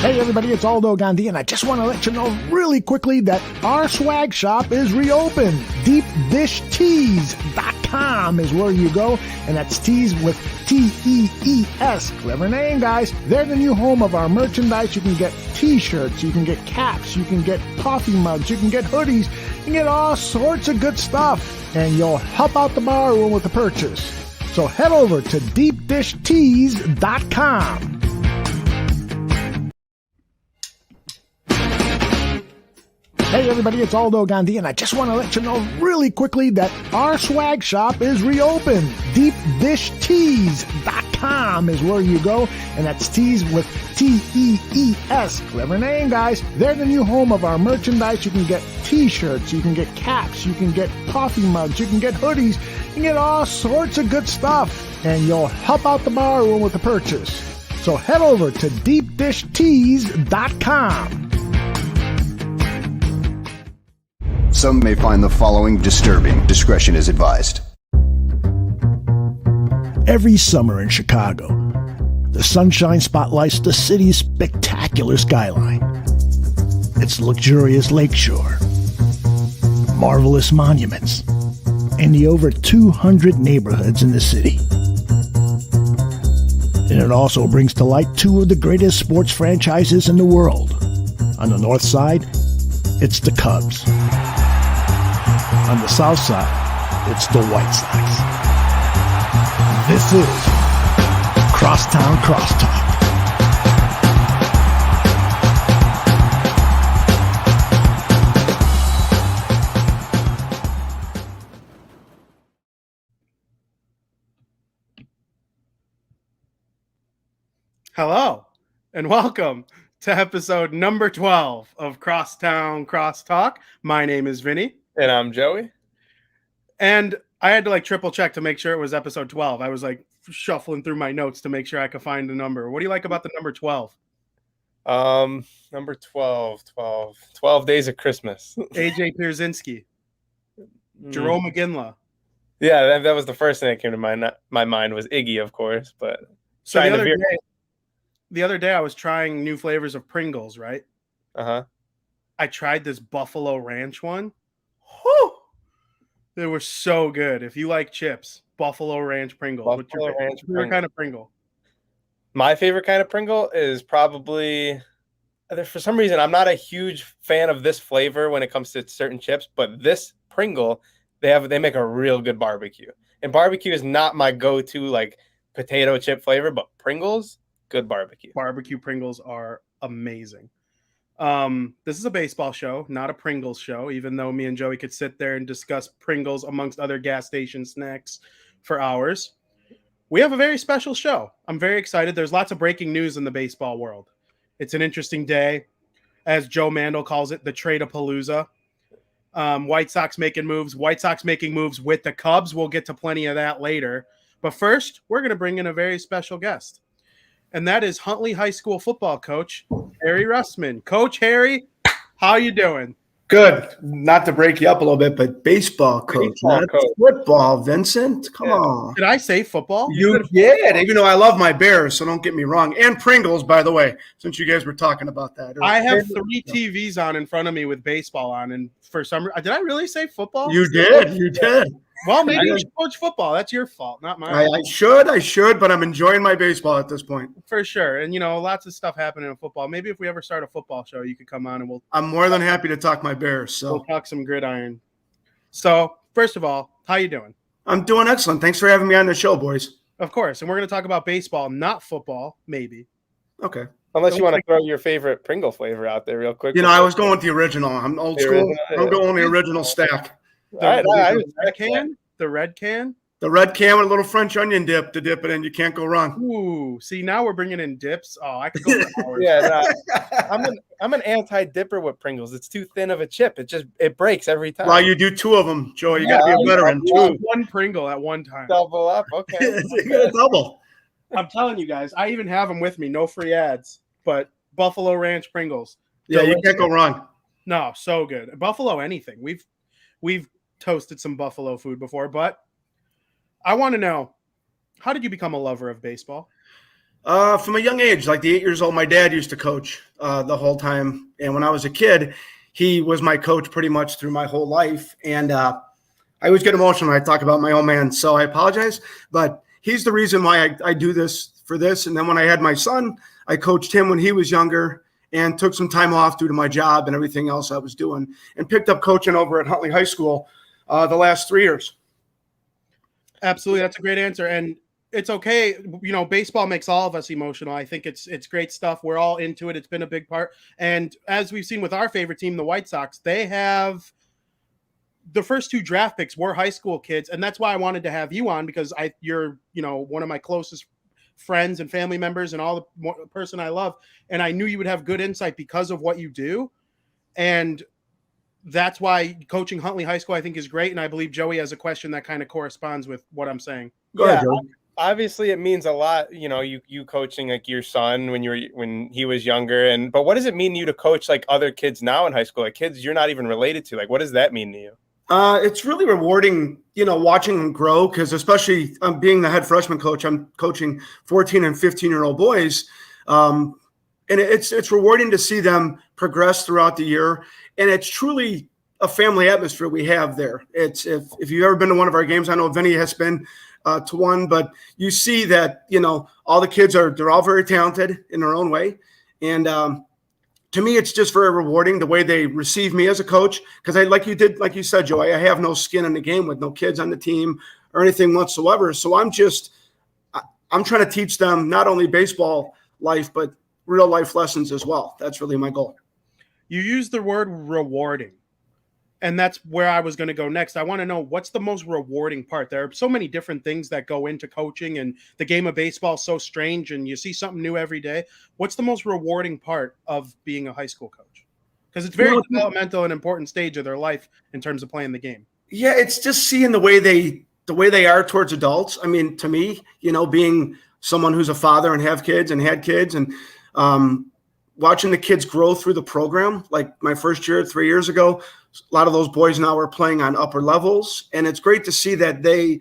Hey everybody, it's Aldo Gandhi, and I just want to let you know really quickly that our swag shop is reopened. DeepDishTees.com is where you go, and that's tees with T-E-E-S. Clever name, guys. They're the new home of our merchandise. You can get t-shirts, you can get caps, you can get coffee mugs, you can get hoodies, you can get all sorts of good stuff, and you'll help out the bar room with the purchase. So head over to DeepDishTees.com. Hey everybody, it's Aldo Gandhi, and I just want to let you know really quickly that our swag shop is reopened. DeepDishTees.com is where you go, and that's tees with T-E-E-S. Clever name, guys. They're the new home of our merchandise. You can get t-shirts, you can get caps, you can get coffee mugs, you can get hoodies, you can get all sorts of good stuff, and you'll help out the bar room with the purchase. So head over to DeepDishTees.com. Some may find the following disturbing. Discretion is advised. Every summer in Chicago, the sunshine spotlights the city's spectacular skyline. Its luxurious lakeshore, marvelous monuments, and the over 200 neighborhoods in the city. And it also brings to light two of the greatest sports franchises in the world. On the north side, it's the Cubs. On the south side, it's the White Sox. This is Crosstown Crosstalk. Hello, and welcome to episode number 12 of Crosstown Crosstalk. My name is Vinnie. And I'm Joey. And I had to triple check to make sure it was episode 12. I was shuffling through my notes to make sure I could find the number. What do you like about the number 12? Number 12 Days of Christmas. AJ Pierzynski. Jerome McGinley. Yeah, that was the first thing that came to my mind was Iggy, of course. But so the other day I was trying new flavors of Pringles, right? Uh-huh. I tried this Buffalo Ranch one. Whew! They were so good. If you like chips, Buffalo Ranch Pringles. What's your favorite kind of Pringle? My favorite kind of Pringle is probably, for some reason, I'm not a huge fan of this flavor when it comes to certain chips, but this Pringle, they make a real good barbecue. And barbecue is not my go-to potato chip flavor, but Pringles, good barbecue. Barbecue Pringles are amazing. This is a baseball show, not a Pringles show, even though me and Joey could sit there and discuss Pringles amongst other gas station snacks for hours. We have a very special show. I'm very excited. There's lots of breaking news in the baseball world. It's an interesting day. As Joe Mandel calls it, the trade-a-palooza. White Sox making moves. White Sox making moves with the Cubs. We'll get to plenty of that later. But first, we're going to bring in a very special guest. And that is Huntley High School football coach, Harry Russman. Coach Harry, how you doing? Good. Not to break you up a little bit, but baseball coach, not football, Vincent. Come on. Did I say football? You did. Even though I love my Bears, so don't get me wrong. And Pringles, by the way, since you guys were talking about that. I have 3 TVs on in front of me with baseball on, and for some reason, did I really say football? You did. You did. Well, maybe you should coach football. That's your fault, not mine. I should, but I'm enjoying my baseball at this point. For sure. And, lots of stuff happening in football. Maybe if we ever start a football show, you could come on and I'm more than happy to talk my Bears. So we'll talk some gridiron. So, first of all, how you doing? I'm doing excellent. Thanks for having me on the show, boys. Of course. And we're going to talk about baseball, not football, maybe. Okay. Unless you want to throw your favorite Pringle flavor out there real quick. I was going with the original. I'm old school. I'm going the original stack. The red can? The red can with a little French onion dip to dip it in. You can't go wrong. Ooh, see, now we're bringing in dips. Oh, I could go for hours. Yeah, I'm an anti-dipper with Pringles. It's too thin of a chip. It breaks every time. Well, you do 2 of them, Joe. You got to be a veteran. 2. One Pringle at one time. Double up. Okay. You got to double. I'm telling you guys, I even have them with me. No free ads, but Buffalo Ranch Pringles. Yeah, you can't go wrong. No, so good. Buffalo anything. We've toasted some Buffalo food before, but I want to know, how did you become a lover of baseball? From a young age, like the 8 years old, my dad used to coach the whole time. And when I was a kid, he was my coach pretty much through my whole life. And I always get emotional when I talk about my old man. So I apologize. But he's the reason why I do this for this. And then when I had my son, I coached him when he was younger and took some time off due to my job and everything else I was doing, and picked up coaching over at Huntley High School the last 3 years. Absolutely. That's a great answer. And it's okay. Baseball makes all of us emotional. I think it's great stuff. We're all into it. It's been a big part. And as we've seen with our favorite team, the White Sox, they have the first 2 draft picks were high school kids. And that's why I wanted to have you on, because you're, one of my closest friends and family members and all the person I love. And I knew you would have good insight because of what you do. And that's why coaching Huntley High School, I think, is great. And I believe Joey has a question that kind of corresponds with what I'm saying. Go ahead, Joey. Obviously it means a lot, you coaching like your son when he was younger, but what does it mean to you to coach like other kids now in high school, like kids you're not even related to? Like, what does that mean to you? It's really rewarding, watching them grow, because especially being the head freshman coach, I'm coaching 14 and 15-year-old boys. And it's rewarding to see them progress throughout the year. And it's truly a family atmosphere we have there. It's if you've ever been to one of our games, I know Vinnie has been to one, but you see that, all the kids they're all very talented in their own way. And to me, it's just very rewarding the way they receive me as a coach, because like you said, Joey, I have no skin in the game with no kids on the team or anything whatsoever. So I'm trying to teach them not only baseball life, but real life lessons as well. That's really my goal. You use the word rewarding, and that's where I was going to go next. I want to know, what's the most rewarding part? There are so many different things that go into coaching, and the game of baseball is so strange, and you see something new every day. What's the most rewarding part of being a high school coach? Because it's very developmental and important stage of their life in terms of playing the game. Yeah, it's just seeing the way they are towards adults. I mean, to me, being someone who's a father and have kids and had kids, and watching the kids grow through the program. Like my first year 3 years ago, a lot of those boys now are playing on upper levels. And it's great to see that they,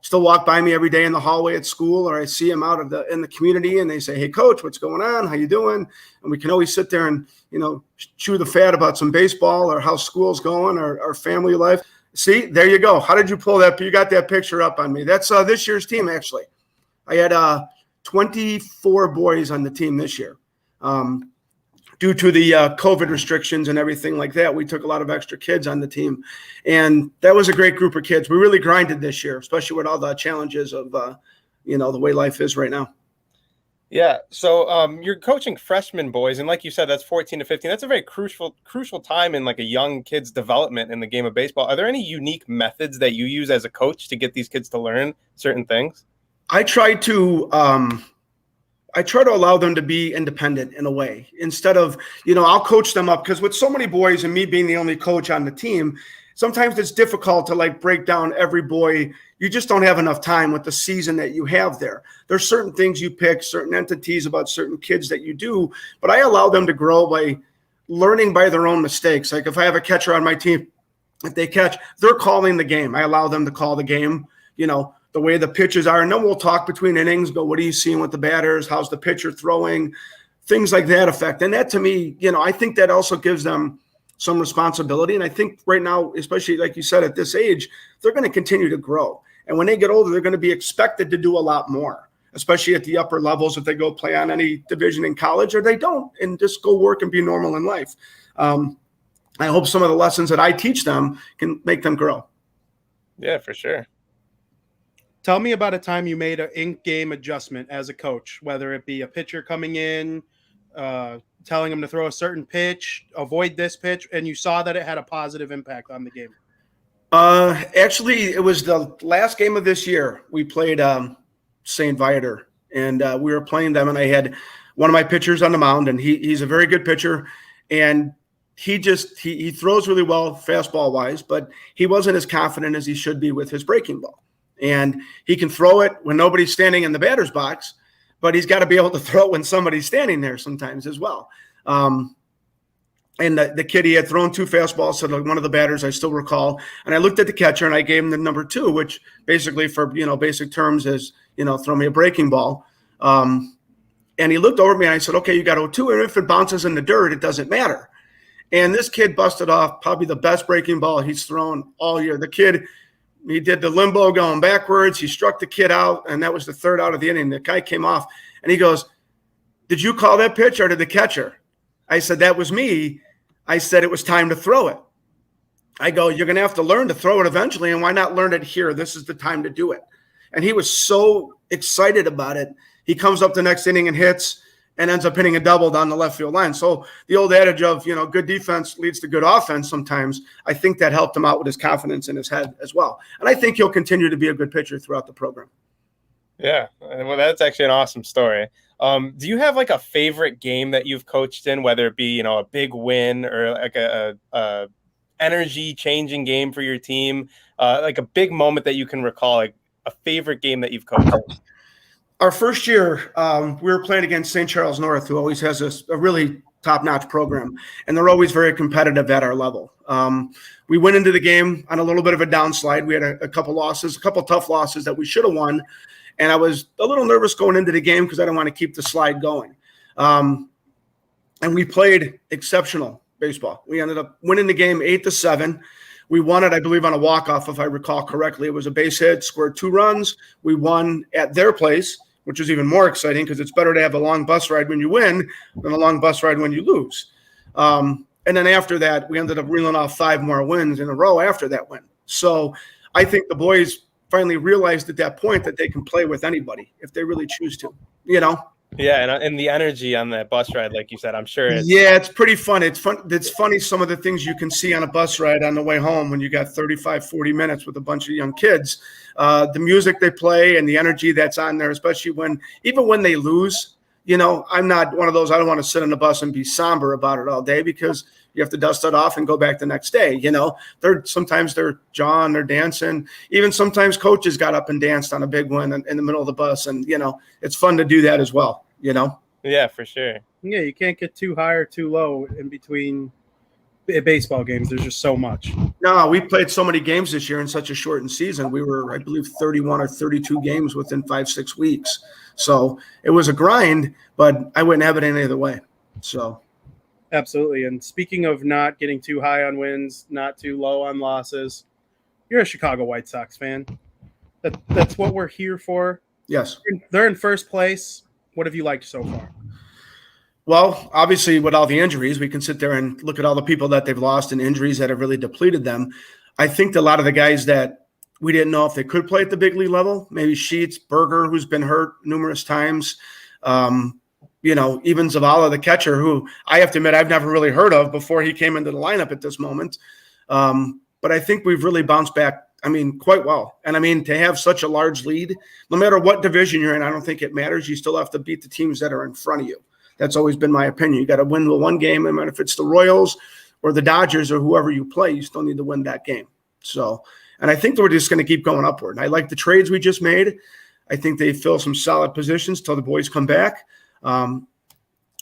still walk by me every day in the hallway at school, or I see them out in the community, and they say, "Hey coach, what's going on? How you doing?" And we can always sit there and, chew the fat about some baseball or how school's going or family life. See, there you go. How did you pull that? You got that picture up on me. That's this year's team. Actually, I had 24 boys on the team this year. Due to the COVID restrictions and everything like that, we took a lot of extra kids on the team, and that was a great group of kids. We really grinded this year, especially with all the challenges of, the way life is right now. Yeah. So you're coaching freshman boys, and like you said, that's 14 to 15. That's a very crucial time in like a young kid's development in the game of baseball. Are there any unique methods that you use as a coach to get these kids to learn certain things? I try to allow them to be independent in a way, instead of, I'll coach them up, because with so many boys and me being the only coach on the team, sometimes it's difficult to like break down every boy. You just don't have enough time with the season that you have there. There's certain things you pick, certain entities about certain kids that you do, but I allow them to grow by learning by their own mistakes. Like if I have a catcher on my team, if they catch, they're calling the game. I allow them to call the game, the way the pitches are. And then we'll talk between innings, go, what are you seeing with the batters? How's the pitcher throwing? Things like that affect. And that to me, I think that also gives them some responsibility. And I think right now, especially like you said, at this age, they're going to continue to grow. And when they get older, they're going to be expected to do a lot more, especially at the upper levels, if they go play on any division in college, or they don't, and just go work and be normal in life. I hope some of the lessons that I teach them can make them grow. Yeah, for sure. Tell me about a time you made an in-game adjustment as a coach, whether it be a pitcher coming in, telling him to throw a certain pitch, avoid this pitch, and you saw that it had a positive impact on the game. Actually, it was the last game of this year. We played St. Viator, and we were playing them, and I had one of my pitchers on the mound, and he's a very good pitcher, and he throws really well fastball-wise, but he wasn't as confident as he should be with his breaking ball. And he can throw it when nobody's standing in the batter's box, but he's got to be able to throw it when somebody's standing there sometimes as well. And the kid, he had thrown 2 fastballs to one of the batters, I still recall. And I looked at the catcher and I gave him the number 2, which basically for, basic terms is, throw me a breaking ball. And he looked over at me and I said, okay, you got 0-2. And if it bounces in the dirt, it doesn't matter. And this kid busted off probably the best breaking ball he's thrown all year. The kid, he did the limbo going backwards. He struck the kid out, and that was the third out of the inning. The guy came off, and he goes, did you call that pitch or did the catcher? I said, that was me. I said it was time to throw it. I go, you're going to have to learn to throw it eventually, and why not learn it here? This is the time to do it. And he was so excited about it. He comes up the next inning and hits and ends up hitting a double down the left field line. So the old adage of, good defense leads to good offense sometimes, I think that helped him out with his confidence in his head as well. And I think he'll continue to be a good pitcher throughout the program. Yeah, well, that's actually an awesome story. Do you have like a favorite game that you've coached in, whether it be, a big win or like a energy changing game for your team, like a big moment that you can recall, like a favorite game that you've coached in? Our first year, we were playing against St. Charles North, who always has a really top-notch program, and they're always very competitive at our level. We went into the game on a little bit of a downslide. We had a couple tough losses that we should have won, and I was a little nervous going into the game because I didn't want to keep the slide going. And we played exceptional baseball. We ended up winning the game 8-7. We won it, I believe, on a walk-off, if I recall correctly. It was a base hit, scored 2 runs. We won at their place, which is even more exciting because it's better to have a long bus ride when you win than a long bus ride when you lose. And then after that, we ended up reeling off 5 more wins in a row after that win. So I think the boys finally realized at that point that they can play with anybody if they really choose to, Yeah, and the energy on that bus ride, like you said, I'm sure it's pretty fun. It's fun. It's funny some of the things you can see on a bus ride on the way home when you got 35, 40 minutes with a bunch of young kids. The music they play and the energy that's on there, especially even when they lose, I'm not one of those, I don't want to sit on the bus and be somber about it all day because you have to dust it off and go back the next day. Sometimes they're jawing, they're dancing. Even sometimes coaches got up and danced on a big one in the middle of the bus. And, it's fun to do that as well, Yeah, for sure. Yeah, you can't get too high or too low in between baseball games. There's just so much. No, we played so many games this year in such a shortened season. We were, I believe, 31 or 32 games within 5-6 weeks. So it was a grind, but I wouldn't have it any other way. So. Absolutely. And speaking of not getting too high on wins, not too low on losses, you're a Chicago White Sox fan. That's what we're here for. Yes. They're in first place. What have you liked so far? Well, obviously, with all the injuries, we can sit there and look at all the people that they've lost and injuries that have really depleted them. I think that a lot of the guys that we didn't know if they could play at the big league level, maybe Sheets, Burger, who's been hurt numerous times, even Zavala, the catcher, who I have to admit I've never really heard of before he came into the lineup at this moment. But I think we've really bounced back, quite well. And to have such a large lead, no matter what division you're in, I don't think it matters. You still have to beat the teams that are in front of you. That's always been my opinion. You got to win the one game. And if it's the Royals or the Dodgers or whoever you play, you still need to win that game. So, and I think that we're just going to keep going upward. And I like the trades we just made. I think they fill some solid positions till the boys come back.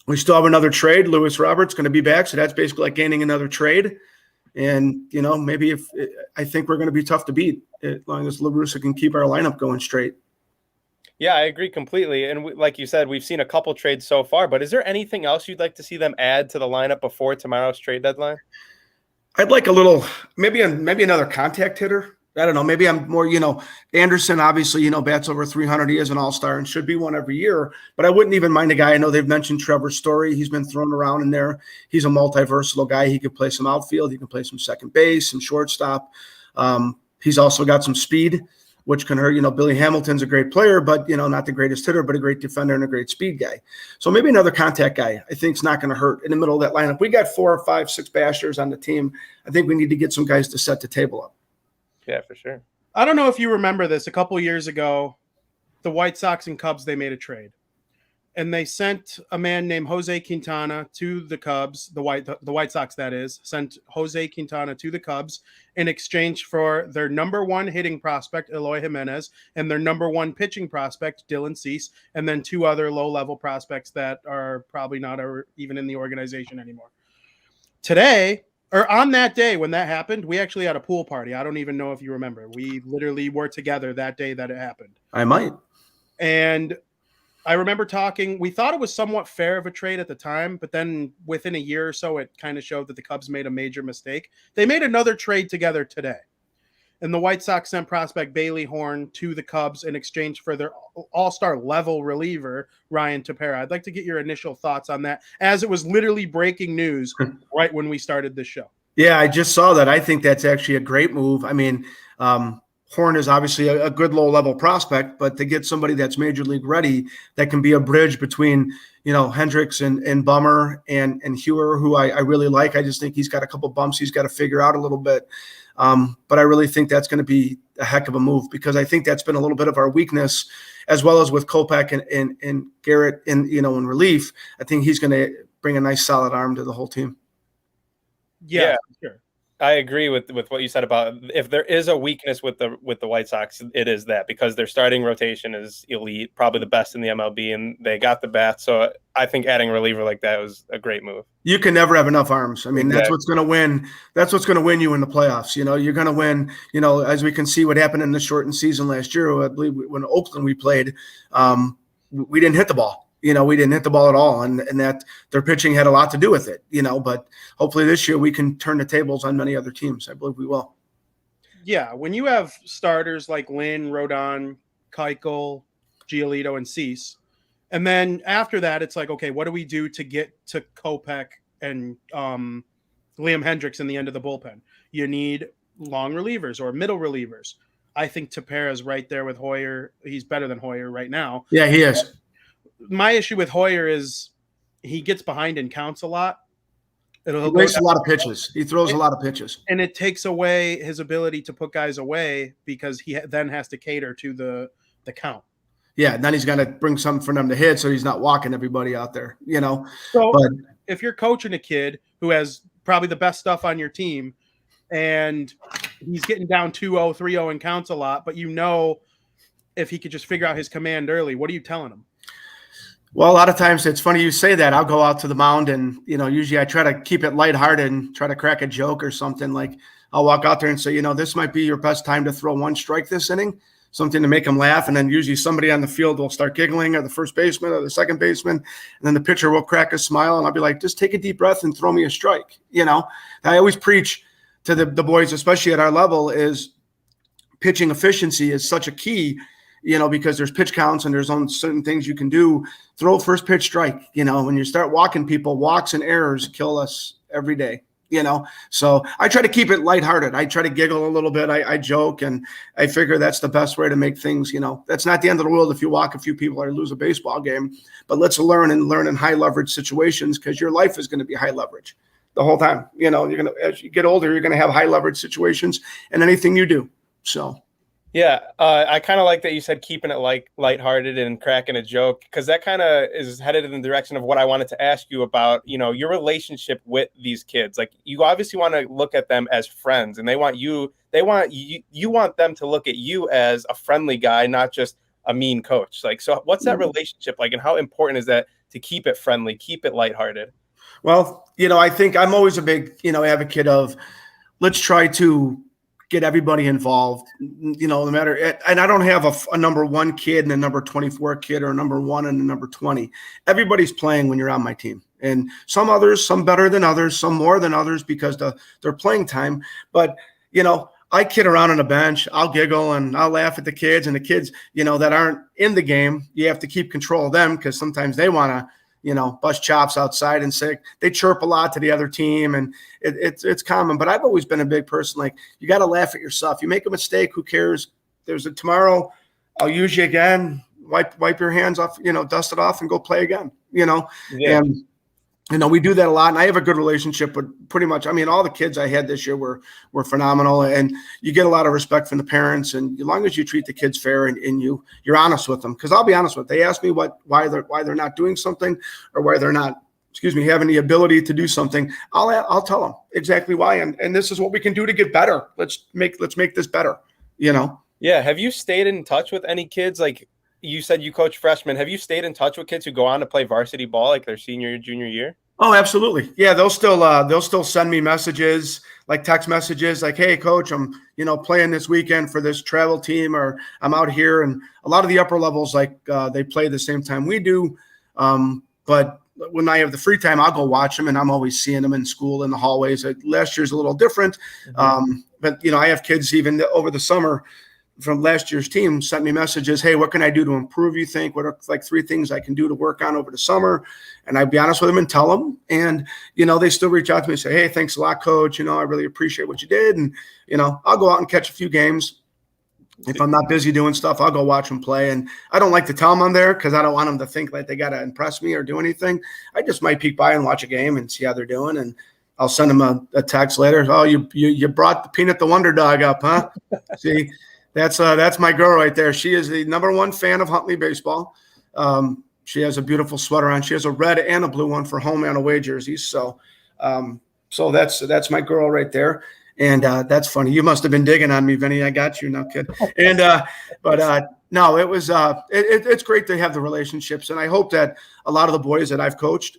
We still have another trade. Lewis Roberts going to be back. So that's basically like gaining another trade. And, maybe I think we're going to be tough to beat as long as LaRussa can keep our lineup going straight. Yeah, I agree completely. And like you said, we've seen a couple trades so far, but is there anything else you'd like to see them add to the lineup before tomorrow's trade deadline? I'd like a little, maybe another contact hitter. I don't know. Maybe I'm more, Anderson, obviously, bats over 300. He is an all-star and should be one every year. But I wouldn't even mind a guy. I know they've mentioned Trevor Story. He's been thrown around in there. He's a multi-versatile guy. He could play some outfield. He can play some second base, some shortstop. He's also got some speed, which can hurt. Billy Hamilton's a great player, but, not the greatest hitter, but a great defender and a great speed guy. So maybe another contact guy I think is not going to hurt in the middle of that lineup. We got 4, 5, 6 bashers on the team. I think we need to get some guys to set the table up. Yeah, for sure. I don't know if you remember this. A couple years ago, the White Sox and Cubs, they made a trade. And they sent a man named Jose Quintana to the Cubs, the White Sox, that is, sent Jose Quintana to the Cubs in exchange for their number 1 hitting prospect, Eloy Jimenez, and their number 1 pitching prospect, Dylan Cease, and then 2 other low-level prospects that are probably not even in the organization anymore. Today, or on that day when that happened, we actually had a pool party. I don't even know if you remember. We literally were together that day that it happened. I might. And I remember talking. We thought it was somewhat fair of a trade at the time, but then within a year or so, it kind of showed that the Cubs made a major mistake. They made another trade together today. And the White Sox sent prospect Bailey Horn to the Cubs in exchange for their all-star level reliever, Ryan Tepera. I'd like to get your initial thoughts on that, as it was literally breaking news right when we started this show. Yeah, I just saw that. I think that's actually a great move. I mean, Horn is obviously a good low-level prospect, but to get somebody that's major league ready that can be a bridge between, Hendricks and Bummer and Hewer, who I really like. I just think he's got a couple bumps he's got to figure out a little bit. But I really think that's going to be a heck of a move, because I think that's been a little bit of our weakness, as well as with Kopech and Garrett in relief. I think he's going to bring a nice solid arm to the whole team. Yeah, sure. I agree with what you said about, if there is a weakness with the White Sox, it is that, because their starting rotation is elite, probably the best in the MLB, and they got the bats. So I think adding a reliever like that was a great move. You can never have enough arms. I mean, That's what's going to win. That's what's going to win you in the playoffs. You're going to win. As we can see what happened in the shortened season last year. I believe when Oakland we played, we didn't hit the ball. We didn't hit the ball at all, and that their pitching had a lot to do with it, but hopefully this year we can turn the tables on many other teams. I believe we will. Yeah, when you have starters like Lynn, Rodon, Keuchel, Giolito, and Cease, and then after that, it's like, okay, what do we do to get to Kopech and Liam Hendricks in the end of the bullpen? You need long relievers or middle relievers. I think Tepera is right there with Hoyer. He's better than Hoyer right now. Yeah, he is. My issue with Hoyer is he gets behind and counts a lot. He wastes a lot of pitches. He throws a lot of pitches. And it takes away his ability to put guys away, because he then has to cater to the count. Yeah, and then he's got to bring something for them to hit, so he's not walking everybody out there, So But if you're coaching a kid who has probably the best stuff on your team, and he's getting down 2-0, 3-0 and counts a lot, but if he could just figure out his command early, what are you telling him? Well, a lot of times it's funny you say that. I'll go out to the mound and, usually I try to keep it lighthearted and try to crack a joke or something. Like I'll walk out there and say, this might be your best time to throw one strike this inning, something to make them laugh. And then usually somebody on the field will start giggling, or the first baseman or the second baseman. And then the pitcher will crack a smile, and I'll be like, just take a deep breath and throw me a strike. I always preach to the boys, especially at our level, is pitching efficiency is such a key, because there's pitch counts and there's certain things you can do. Throw first pitch strike. When you start walking people, walks and errors kill us every day. So I try to keep it lighthearted. I try to giggle a little bit. I joke, and I figure that's the best way to make things, that's not the end of the world if you walk a few people or lose a baseball game, but let's learn in high leverage situations, because your life is going to be high leverage the whole time. As you get older, you're going to have high leverage situations in anything you do. So. Yeah, I kind of like that you said keeping it lighthearted and cracking a joke, because that kind of is headed in the direction of what I wanted to ask you about, your relationship with these kids. Like, you obviously want to look at them as friends, and you want them to look at you as a friendly guy, not just a mean coach. Like, so what's that relationship like, and how important is that to keep it friendly, keep it lighthearted? Well, I think I'm always a big, advocate of, let's try to get everybody involved, no matter. And I don't have a number 1 kid and a number 24 kid, or a number 1 and a number 20. Everybody's playing when you're on my team, and some better than others, some more than others, because they're playing time. But, I kid around on a bench. I'll giggle and I'll laugh at the kids, and the kids, that aren't in the game, you have to keep control of them, because sometimes they want to, bust chops outside and say they chirp a lot to the other team, and it's common. But I've always been a big person. Like, you got to laugh at yourself. You make a mistake, who cares? There's a tomorrow. I'll use you again. Wipe your hands off. Dust it off and go play again. Yeah. And we do that a lot. And I have a good relationship with pretty much. I mean, all the kids I had this year were phenomenal. And you get a lot of respect from the parents. And as long as you treat the kids fair and you're honest with them, because I'll be honest with them. They ask me why they're not doing something, or why they're not, having the ability to do something. I'll tell them exactly why. And this is what we can do to get better. Let's make this better. Yeah. Have you stayed in touch with any kids? Like, you said you coach freshmen. Have you stayed in touch with kids who go on to play varsity ball, like their senior or junior year? Oh, absolutely. Yeah, they'll still send me messages, like text messages, like, "Hey, coach, I'm playing this weekend for this travel team, or I'm out here." And a lot of the upper levels, like they play the same time we do. But when I have the free time, I'll go watch them, and I'm always seeing them in school in the hallways. Last year's a little different, but I have kids even over the summer from last year's team sent me messages. "Hey, what can I do to improve? You think what are like 3 things I can do to work on over the summer?" And I'd be honest with them and tell them. And they still reach out to me and say, "Hey, thanks a lot, coach. I really appreciate what you did." And I'll go out and catch a few games. If I'm not busy doing stuff, I'll go watch them play. And I don't like to tell them I'm there because I don't want them to think like they got to impress me or do anything. I just might peek by and watch a game and see how they're doing. And I'll send them a text later. "Oh, you brought the Peanut the Wonder Dog up, huh?" See. That's my girl right there. She is the #1 fan of Huntley baseball. She has a beautiful sweater on. She has a red and a blue one for home and away jerseys. So that's my girl right there. And that's funny. You must have been digging on me, Vinny. I got you, no kid. And no, it was it's great to have the relationships, and I hope that a lot of the boys that I've coached,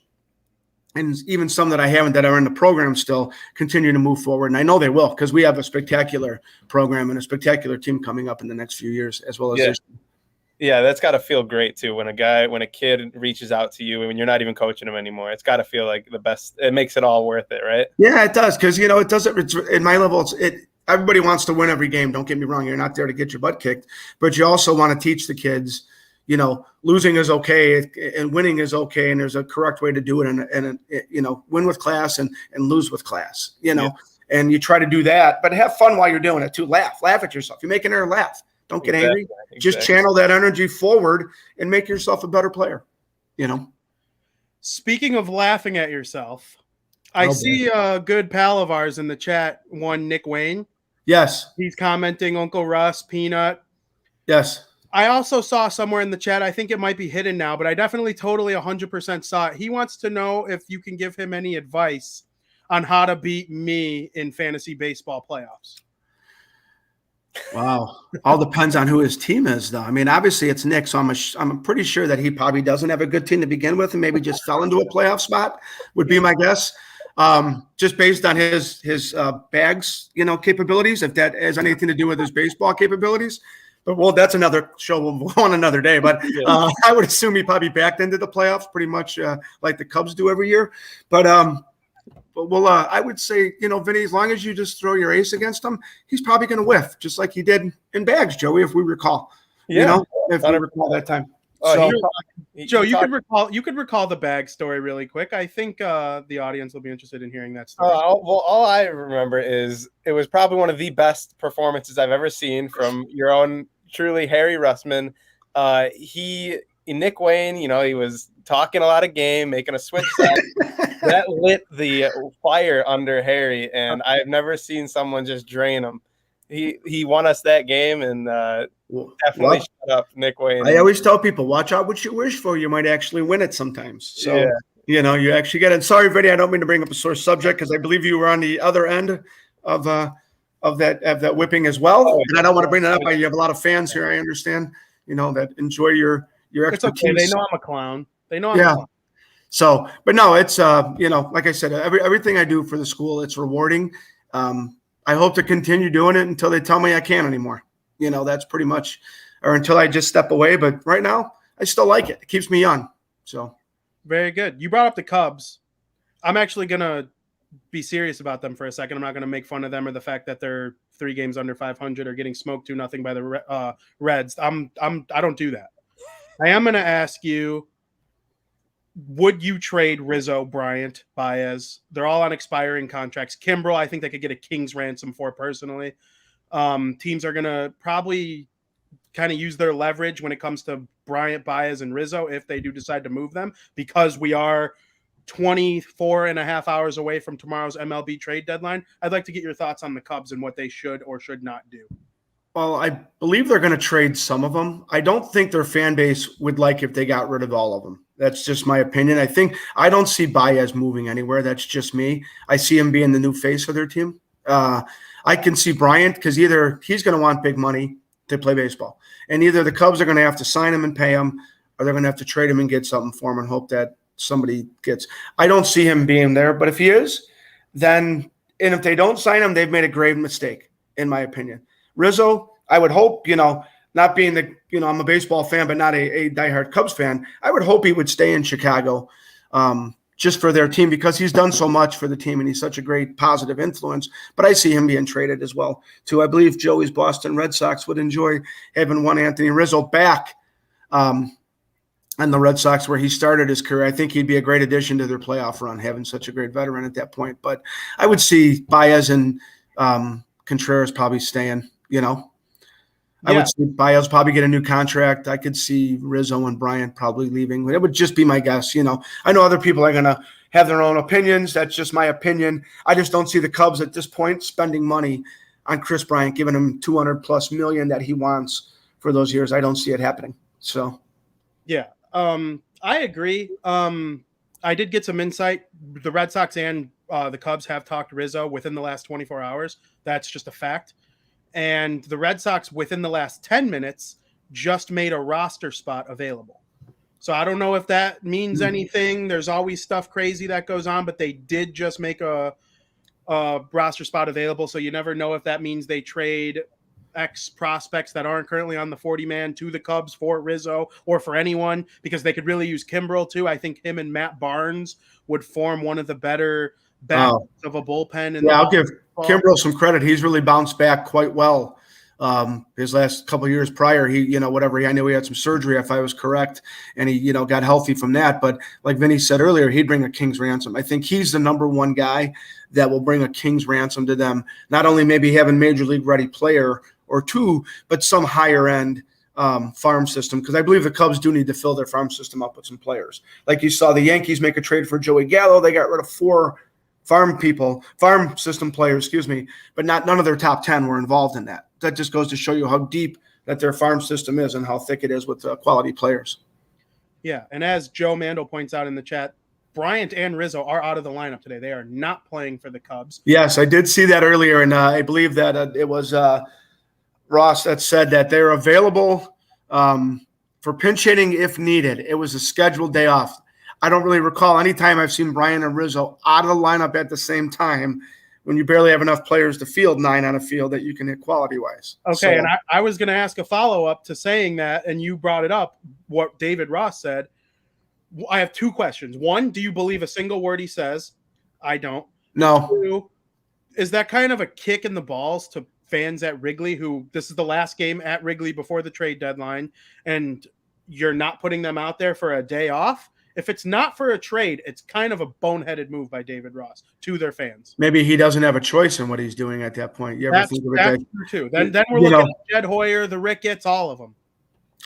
and even some that I haven't that are in the program still, continue to move forward. And I know they will, because we have a spectacular program and a spectacular team coming up in the next few years, as well as this. Yeah, that's got to feel great too. When a kid reaches out to you and you're not even coaching them anymore, it's got to feel like the best. It makes it all worth it, right? Yeah, it does. Because, it doesn't, it's, in my level, everybody wants to win every game. Don't get me wrong. You're not there to get your butt kicked, but you also want to teach the kids, losing is okay and winning is okay. And there's a correct way to do it. And win with class and lose with class, and you try to do that, but have fun while you're doing it too. Laugh at yourself. You're making her laugh. Don't get angry. Just channel that energy forward and make yourself a better player, Speaking of laughing at yourself, I see a good pal of ours in the chat, one Nick Wayne. Yes. He's commenting Uncle Russ, Peanut. Yes. I also saw somewhere in the chat, I think it might be hidden now, but I definitely totally 100% saw it. He wants to know if you can give him any advice on how to beat me in fantasy baseball playoffs. Wow. All depends on who his team is, though. I mean, obviously it's Nick, so I'm pretty sure that he probably doesn't have a good team to begin with and maybe just fell into a playoff spot, would be my guess. Just based on his bags, capabilities, if that has anything to do with his baseball capabilities. But that's another show. We'll go on another day. But I would assume he probably backed into the playoffs pretty much like the Cubs do every year. But I would say, Vinny, as long as you just throw your ace against him, he's probably going to whiff, just like he did in bags, Joey, if we recall. If we recall that time. Joe, you could recall the bag story really quick. I think the audience will be interested in hearing that story. All I remember is it was probably one of the best performances I've ever seen from your own truly Harry Russman. Nick Wayne, he was talking a lot of game, making a switch set. That lit the fire under Harry, and I've never seen someone just drain him. He won us that game, and definitely shut up Nick Wayne. I always tell people, watch out what you wish for. You might actually win it sometimes. So, you actually get it. Sorry, Vinny, I don't mean to bring up a sore subject because I believe you were on the other end of that whipping as well. And I don't want to bring that up. You have a lot of fans here, I understand, that enjoy your expertise. It's okay. They know I'm a clown. They know I'm a clown. So, but no, it's, like I said, everything I do for the school, it's rewarding. I hope to continue doing it until they tell me I can't anymore. That's pretty much, or until I just step away. But right now, I still like it. It keeps me young. So, very good. You brought up the Cubs. I'm actually going to be serious about them for a second. I'm not going to make fun of them or the fact that they're 3 games under 500 or getting smoked 2-0 by the Reds. I don't do that. I am going to ask you, would you trade Rizzo, Bryant, Baez? They're all on expiring contracts. Kimbrel, I think they could get a king's ransom for personally. Teams are going to probably kind of use their leverage when it comes to Bryant, Baez, and Rizzo if they do decide to move them, because we are 24 and a half hours away from tomorrow's MLB trade deadline. I'd like to get your thoughts on the Cubs and what they should or should not do. Well, I believe they're going to trade some of them. I don't think their fan base would like if they got rid of all of them. That's just my opinion. I don't see Baez moving anywhere. That's just me. I see him being the new face of their team. I can see Bryant because either he's going to want big money to play baseball, and either the Cubs are going to have to sign him and pay him, or they're going to have to trade him and get something for him and hope that somebody gets. I don't see him being there, but if he is, then and if they don't sign him, they've made a grave mistake, in my opinion. Rizzo, I would hope, not being I'm a baseball fan, but not a diehard Cubs fan. I would hope he would stay in Chicago just for their team because he's done so much for the team and he's such a great positive influence. But I see him being traded as well, too. I believe Joey's Boston Red Sox would enjoy having one Anthony Rizzo back on the Red Sox where he started his career. I think he'd be a great addition to their playoff run, having such a great veteran at that point. But I would see Baez and Contreras probably staying, I would see Baez probably get a new contract. I could see Rizzo and Bryant probably leaving. It would just be my guess. I know other people are going to have their own opinions. That's just my opinion. I just don't see the Cubs at this point spending money on Chris Bryant, giving him $200+ million that he wants for those years. I don't see it happening. So, yeah. I agree. I did get some insight. The Red Sox and the Cubs have talked Rizzo within the last 24 hours. That's just a fact. And the Red Sox within the last 10 minutes just made a roster spot available. So I don't know if that means anything. There's always stuff crazy that goes on, but they did just make a roster spot available. So you never know if that means they trade X prospects that aren't currently on the 40-man to the Cubs for Rizzo or for anyone, because they could really use Kimbrel too. I think him and Matt Barnes would form one of the better backs of a bullpen. I'll give Kimbrel some credit. He's really bounced back quite well. His last couple of years prior, I know he had some surgery, if I was correct, and he, got healthy from that. But like Vinny said earlier, he'd bring a king's ransom. I think he's the number one guy that will bring a king's ransom to them. Not only maybe having major league ready player or two, but some higher end farm system, because I believe the Cubs do need to fill their farm system up with some players. Like you saw the Yankees make a trade for Joey Gallo. They got rid of 4 farm system players, but none of their top 10 were involved in that. That just goes to show you how deep that their farm system is and how thick it is with quality players. Yeah, and as Joe Mandel points out in the chat, Bryant and Rizzo are out of the lineup today. They are not playing for the Cubs. Yes, I did see that earlier, and I believe that it was Ross that said that they're available for pinch hitting if needed. It was a scheduled day off. I don't really recall any time I've seen Bryant and Rizzo out of the lineup at the same time when you barely have enough players to field 9 on a field that you can hit quality-wise. Okay, and I was going to ask a follow-up to saying that, and you brought it up, what David Ross said. I have 2 questions. 1, do you believe a single word he says? I don't. No. 2, is that kind of a kick in the balls to fans at Wrigley who this is the last game at Wrigley before the trade deadline, and you're not putting them out there for a day off? If it's not for a trade, it's kind of a boneheaded move by David Ross to their fans. Maybe he doesn't have a choice in what he's doing at that point. You ever think of it? That's true too. Then we're looking at Jed Hoyer, the Ricketts, all of them.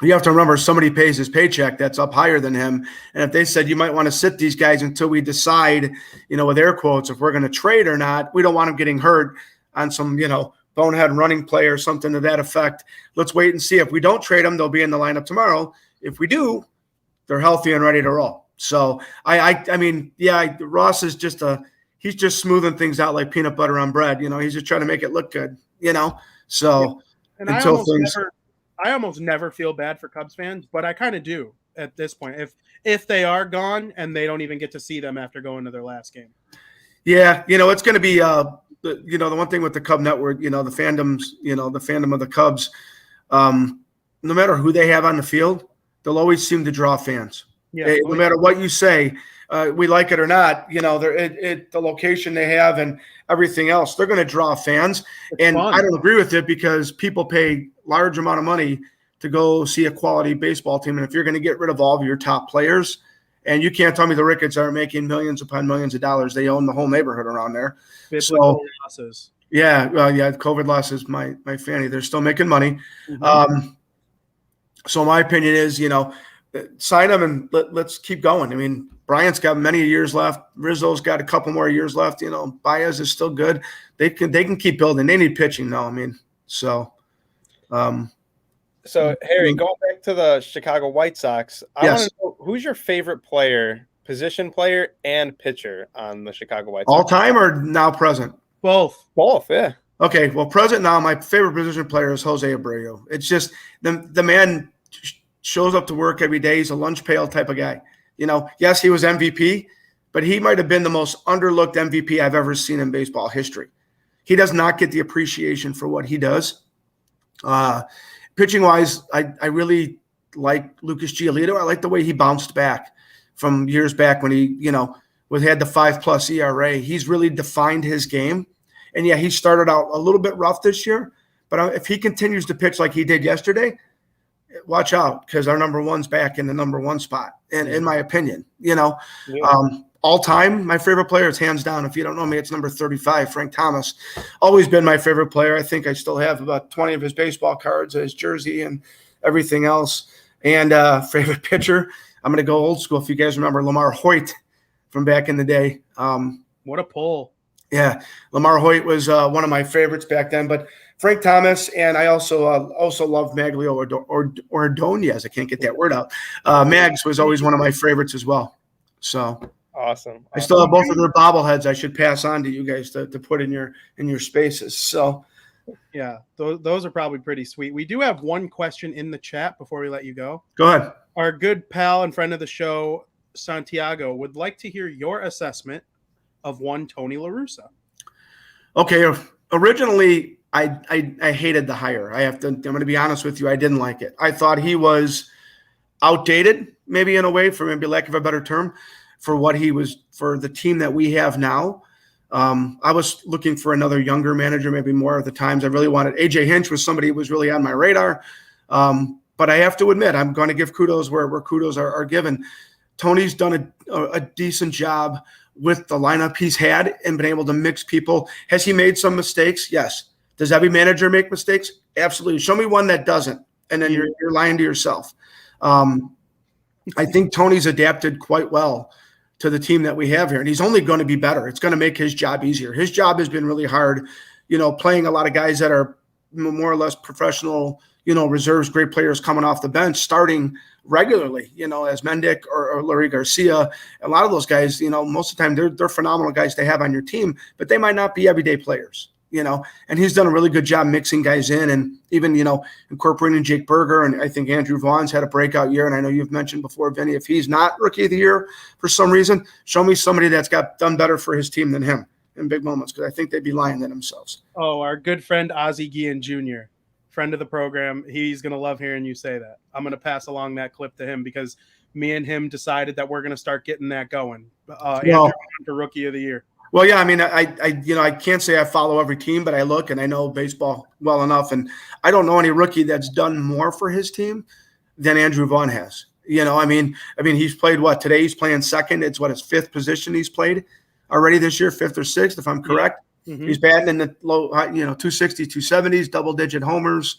You have to remember somebody pays his paycheck that's up higher than him. And if they said you might want to sit these guys until we decide, with air quotes, if we're going to trade or not, we don't want them getting hurt on some, bonehead running play or something to that effect. Let's wait and see. If we don't trade them, they'll be in the lineup tomorrow. If we do, they're healthy and ready to roll. So Ross is he's just smoothing things out like peanut butter on bread. He's just trying to make it look good, So and I almost never feel bad for Cubs fans, but I kind of do at this point. If they are gone and they don't even get to see them after going to their last game. Yeah, it's going to be the one thing with the Cub Network, the fandoms, the fandom of the Cubs, no matter who they have on the field, they'll always seem to draw fans. Yeah, no matter what you say, we like it or not, the location they have and everything else, they're going to draw fans. It's fun. I don't agree with it because people pay large amount of money to go see a quality baseball team. And if you're going to get rid of all of your top players, and you can't tell me the Ricketts are making millions upon millions of dollars. They own the whole neighborhood around there. So losses. Yeah. COVID losses, my fanny, they're still making money. Mm-hmm. So my opinion is, sign them and let's keep going. I mean, Bryant's got many years left. Rizzo's got a couple more years left. Baez is still good. They can keep building. They need pitching though. So Harry, going back to the Chicago White Sox, I want to know who's your favorite player, position player and pitcher on the Chicago White Sox? All time or now present? Both, yeah. Okay, well, present now, my favorite position player is Jose Abreu. It's just the man shows up to work every day. He's a lunch pail type of guy. Yes, he was MVP, but he might have been the most underlooked MVP I've ever seen in baseball history. He does not get the appreciation for what he does. Pitching wise, I really like Lucas Giolito. I like the way he bounced back from years back when he, had the 5+ ERA. He's really defined his game. And yeah, he started out a little bit rough this year, but if he continues to pitch like he did yesterday, watch out, because our number one's back in the number one spot. And in my opinion, all time, my favorite player is hands down. If you don't know me, it's number 35, Frank Thomas. Always been my favorite player. I think I still have about 20 of his baseball cards, his jersey, and everything else. And favorite pitcher, I'm going to go old school. If you guys remember Lamar Hoyt from back in the day. What a pull. Yeah, Lamar Hoyt was one of my favorites back then. But Frank Thomas, and I also love Maglio Ordonez. I can't get that word out. Mags was always one of my favorites as well. So awesome. I still have both of their bobbleheads. I should pass on to you guys to put in your spaces. So yeah, those are probably pretty sweet. We do have one question in the chat before we let you go. Go ahead. Our good pal and friend of the show, Santiago, would like to hear your assessment of one Tony LaRussa. Okay, originally I hated the hire. I'm going to be honest with you. I didn't like it. I thought he was outdated, maybe in a way, for maybe lack of a better term, for what he was for the team that we have now. I was looking for another younger manager, maybe more of the times. I really wanted AJ Hinch was somebody who was really on my radar. But I have to admit, I'm going to give kudos where kudos are given. Tony's done a decent job with the lineup he's had and been able to mix people. Has he made some mistakes? Yes. Does every manager make mistakes? Absolutely. Show me one that doesn't, and then you're lying to yourself. I think Tony's adapted quite well to the team that we have here, and he's only going to be better. It's going to make his job easier. His job has been really hard, playing a lot of guys that are more or less professional, reserves, great players coming off the bench, starting regularly, as Mendick or Larry Garcia. A lot of those guys, most of the time they're phenomenal guys to have on your team, but they might not be everyday players, and he's done a really good job mixing guys in and even, incorporating Jake Berger. And I think Andrew Vaughn's had a breakout year. And I know you've mentioned before, Vinny, if he's not rookie of the year for some reason, show me somebody that's done better for his team than him in big moments, because I think they'd be lying to themselves. Oh, our good friend Ozzie Guillen Jr., friend of the program. He's going to love hearing you say that. I'm going to pass along that clip to him because me and him decided that we're going to start getting that going. Andrew for rookie of the year. Well, yeah, I mean, I can't say I follow every team, but I look and I know baseball well enough, and I don't know any rookie that's done more for his team than Andrew Vaughn has. I mean, he's played what today? He's playing second. It's his fifth position he's played already this year, fifth or sixth, if I'm correct. Yeah. Mm-hmm. He's batting in the low, 260, 270s, double-digit homers.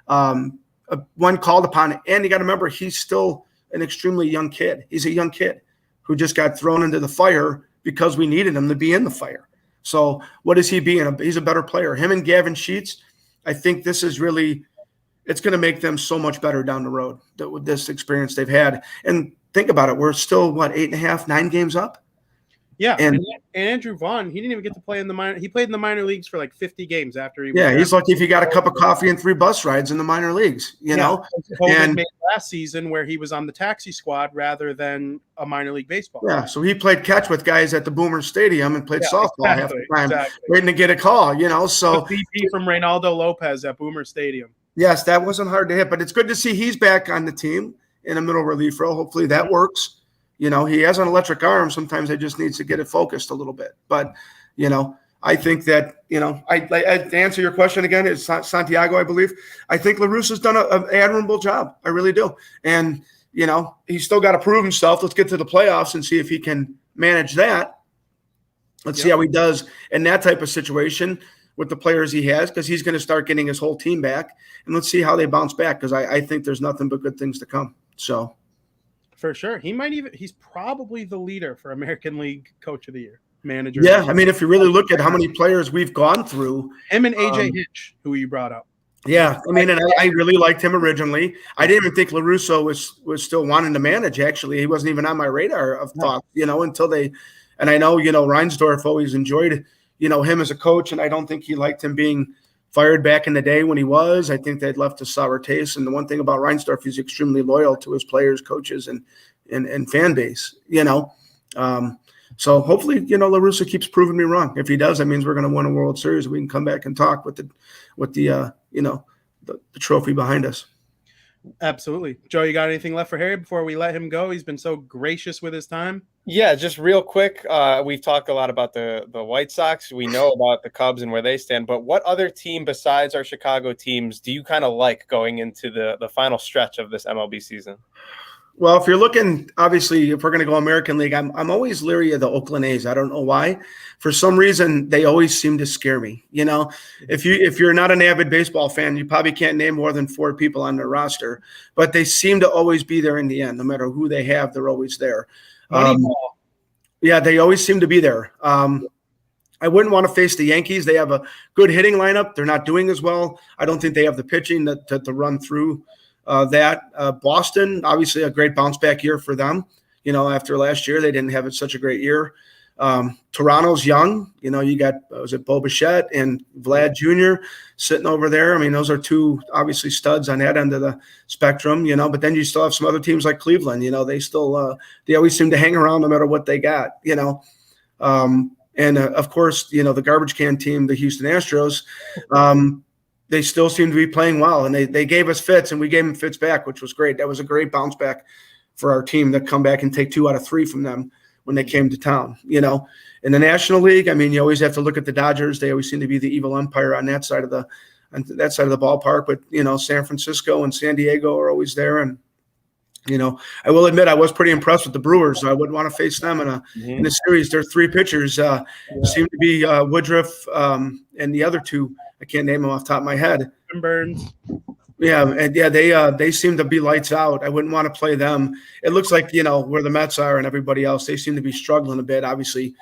One called upon, and you got to remember, he's still an extremely young kid. He's a young kid who just got thrown into the fire because we needed him to be in the fire. So what is he being? He's a better player. Him and Gavin Sheets, I think this is really – it's going to make them so much better down the road with this experience they've had. And think about it. We're still, 8.5, 9 games up? Yeah, and Andrew Vaughn, he didn't even get to play in the minor. He played in the minor leagues for 50 games after he. Yeah, he's lucky if he got a cup of coffee and 3 bus rides in the minor leagues. And made last season where he was on the taxi squad rather than a minor league baseball. Yeah, so he played catch with guys at the Boomer Stadium and played softball half the time, waiting to get a call. So the VP from Reynaldo Lopez at Boomer Stadium. Yes, that wasn't hard to hit, but it's good to see he's back on the team in a middle relief role. Hopefully that works. He has an electric arm. Sometimes he just needs to get it focused a little bit. But, I think that, to answer your question again, it's Santiago, I believe. I think LaRussa's done an admirable job. I really do. And, he's still got to prove himself. Let's get to the playoffs and see if he can manage that. Let's see how he does in that type of situation with the players he has, because he's going to start getting his whole team back. And let's see how they bounce back, because I think there's nothing but good things to come. So. For sure. He's probably the leader for American League Coach of the Year, manager. Yeah, I mean, if you really look at how many players we've gone through. Him and AJ Hinch, who you brought up. Yeah, I mean, and I really liked him originally. I didn't even think LaRussa was still wanting to manage, actually. He wasn't even on my radar of thought, until they – and I know, Reinsdorf always enjoyed, him as a coach, and I don't think he liked him being fired back in the day when he was. I think they'd left a sour taste. And the one thing about Reinsdorf, he's extremely loyal to his players, coaches, and and fan base, So hopefully, LaRussa keeps proving me wrong. If he does, that means we're going to win a World Series. We can come back and talk with the trophy behind us. Absolutely. Joe, you got anything left for Harry before we let him go? He's been so gracious with his time. Yeah, just real quick. We've talked a lot about the White Sox. We know about the Cubs and where they stand, but what other team besides our Chicago teams do you kind of like going into the final stretch of this MLB season? Well, if you're looking, obviously, if we're going to go American League, I'm always leery of the Oakland A's. I don't know why. For some reason, they always seem to scare me. If you're not an avid baseball fan, you probably can't name more than 4 people on their roster, but they seem to always be there in the end. No matter who they have, they're always there. Yeah, they always seem to be there. I wouldn't want to face the Yankees. They have a good hitting lineup. They're not doing as well. I don't think they have the pitching to run through that. Boston, obviously a great bounce back year for them. After last year, they didn't have such a great year. Toronto's young. You got, was it Bo Bichette and Vlad Jr. sitting over there? I mean, those are 2 obviously studs on that end of the spectrum, but then you still have some other teams like Cleveland. They still they always seem to hang around no matter what they got, and of course, the garbage can team, the Houston Astros, they still seem to be playing well, and they gave us fits, and we gave them fits back, which was great. That was a great bounce back for our team to come back and take 2 out of 3 from them when they came to town. In the National League, I mean, you always have to look at the Dodgers. They always seem to be the evil empire on that side of the ballpark. But San Francisco and San Diego are always there, and I will admit I was pretty impressed with the Brewers. I wouldn't want to face them in a series. Their 3 pitchers seem to be Woodruff and the other 2. I can't name them off the top of my head. Burns. Yeah, and they seem to be lights out. I wouldn't want to play them. It looks like where the Mets are and everybody else. They seem to be struggling a bit. Obviously,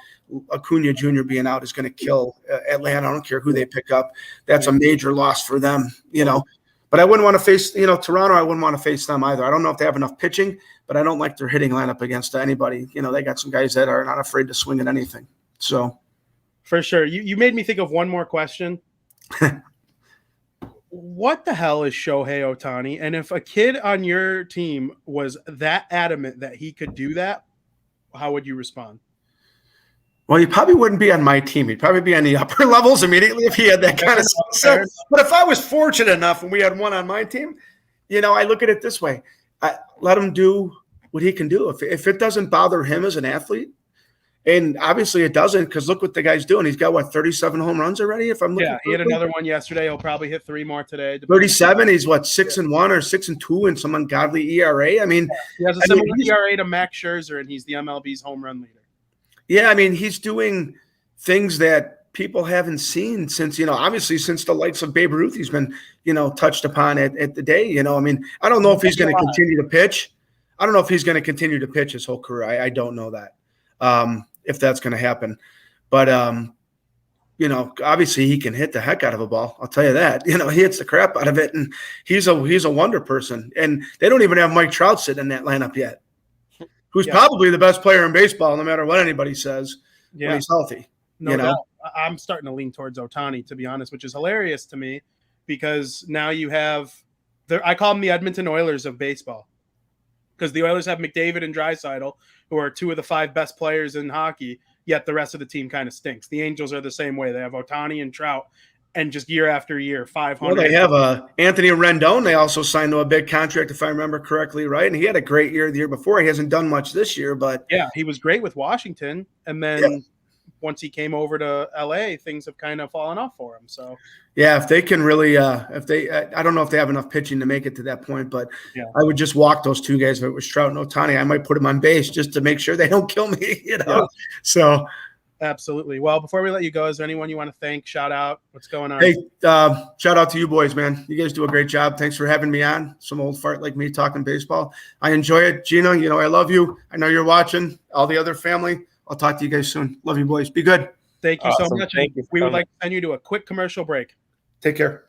Acuna Jr. being out is going to kill Atlanta. I don't care who they pick up. That's a major loss for them. But I wouldn't want to face Toronto. I wouldn't want to face them either. I don't know if they have enough pitching, but I don't like their hitting lineup against anybody. They got some guys that are not afraid to swing at anything. So, for sure, you made me think of one more question. What the hell is Shohei Ohtani? And if a kid on your team was that adamant that he could do that, how would you respond? Well, he probably wouldn't be on my team. He'd probably be on the upper levels immediately if he had that kind of stuff. But if I was fortunate enough and we had one on my team, I look at it this way. I let him do what he can do. If it doesn't bother him as an athlete, and obviously it doesn't, because look what the guy's doing. He's got, 37 home runs already? If I'm looking, yeah, he had another one yesterday. He'll probably hit 3 more today. 37. He's 6-1 or 6-2 in some ungodly ERA. I mean, he has a similar ERA to Max Scherzer, and he's the MLB's home run leader. Yeah, I mean, he's doing things that people haven't seen since, obviously since the likes of Babe Ruth. He's been, touched upon at the day. I mean, I don't know if he's going to continue to pitch. I don't know if he's going to continue to pitch his whole career. I don't know that. If that's going to happen. But, obviously he can hit the heck out of a ball. I'll tell you that. He hits the crap out of it, and he's a wonder person. And they don't even have Mike Trout sitting in that lineup yet, who's probably the best player in baseball, no matter what anybody says, when he's healthy. No doubt. I'm starting to lean towards Ohtani, to be honest, which is hilarious to me, because now you have I call them the Edmonton Oilers of baseball, because the Oilers have McDavid and Draisaitl, who are 2 of the 5 best players in hockey, yet the rest of the team kind of stinks. The Angels are the same way. They have Ohtani and Trout, and just year after year, 500. Well, they have Anthony Rendon. They also signed to a big contract, if I remember correctly, right? And he had a great year the year before. He hasn't done much this year, but yeah, he was great with Washington, and then once he came over to LA, things have kind of fallen off for him. So yeah, if they can really, I don't know if they have enough pitching to make it to that point, but I would just walk those 2 guys. If it was Trout and Ohtani, I might put them on base just to make sure they don't kill me, So absolutely. Well, before we let you go, is there anyone you want to thank, shout out? What's going on? Hey, shout out to you boys, man. You guys do a great job. Thanks for having me on. Some old fart like me talking baseball. I enjoy it. Gina, I love you. I know you're watching. All the other family. I'll talk to you guys soon. Love you, boys. Be good. Thank you so much. Thank you. We would like to send you to a quick commercial break. Take care.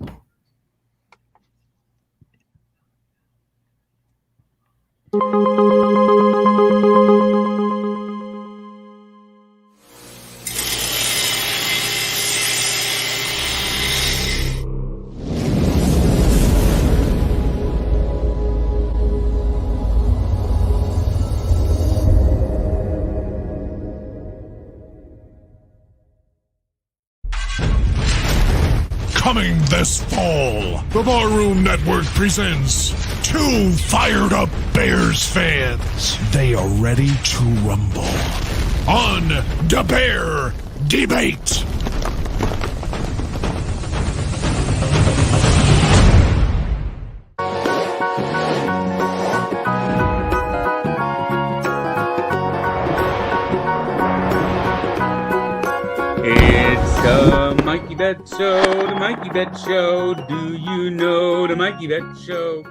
Coming this fall, the Barroom Network presents two fired-up Bears fans. They are ready to rumble on the Bear Debate. It's the Mikey Bet Show, the Mikey Bet Show. Do you know the Mikey Bet Show?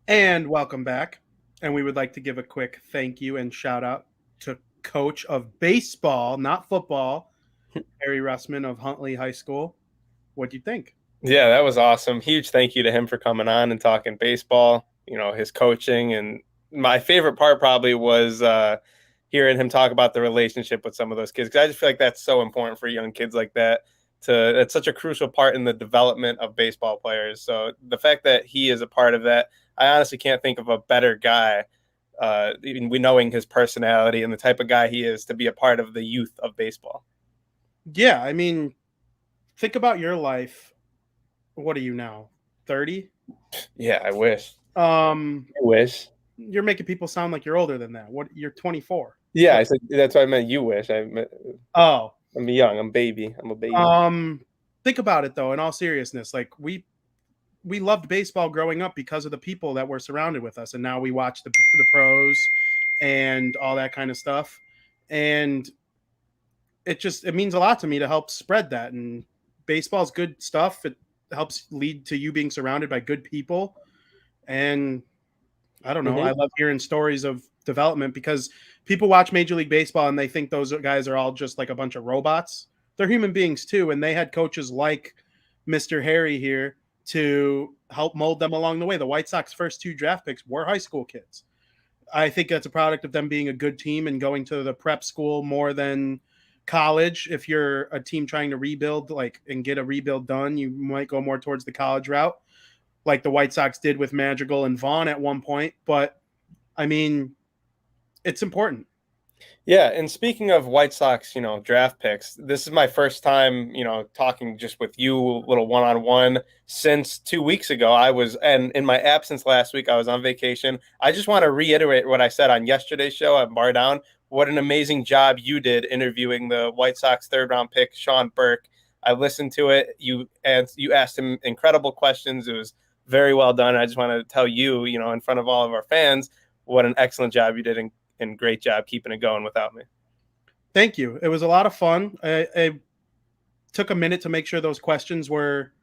And welcome back. And we would like to give a quick thank you and shout out to coach of baseball, not football, Harry Russman of Huntley High School. What do you think? Yeah, that was awesome. Huge thank you to him for coming on and talking baseball, you know, his coaching. And my favorite part probably was hearing him talk about the relationship with some of those kids, because I just feel like that's so important for young kids like that. It's such a crucial part in the development of baseball players. So the fact that he is a part of that, I honestly can't think of a better guy, even we knowing his personality and the type of guy he is, to be a part of the youth of baseball. Yeah, I mean, think about your life. What are you now? 30? Yeah, I wish. I wish. You're making people sound like you're older than that. What? You're 24. Yeah, I said that's what I meant. You wish. I'm young. I'm a baby. Think about it though. In all seriousness, like we loved baseball growing up because of the people that were surrounded with us, and now we watch the pros and all that kind of stuff, and it means a lot to me to help spread that. And baseball's good stuff. It helps lead to you being surrounded by good people, and I don't know. I love hearing stories of development, because people watch Major League Baseball and they think those guys are all just like a bunch of robots. They're human beings too, and they had coaches like Mr. Harry here to help mold them along the way. The White Sox first 2 draft picks were high school kids. I think that's a product of them being a good team and going to the prep school more than college. If you're a team trying to rebuild, and get a rebuild done, you might go more towards the college route, like the White Sox did with Madrigal and Vaughn at one point. But I mean, it's important. Yeah, and speaking of White Sox, draft picks, this is my first time, talking just with you a little one-on-one since 2 weeks ago. And in my absence last week, I was on vacation. I just want to reiterate what I said on yesterday's show at Bar Down. What an amazing job you did interviewing the White Sox third-round pick, Sean Burke. I listened to it. You asked him incredible questions. It was very well done. I just want to tell you, in front of all of our fans, what an excellent job you did, and great job keeping it going without me. Thank you. It was a lot of fun. I took a minute to make sure those questions were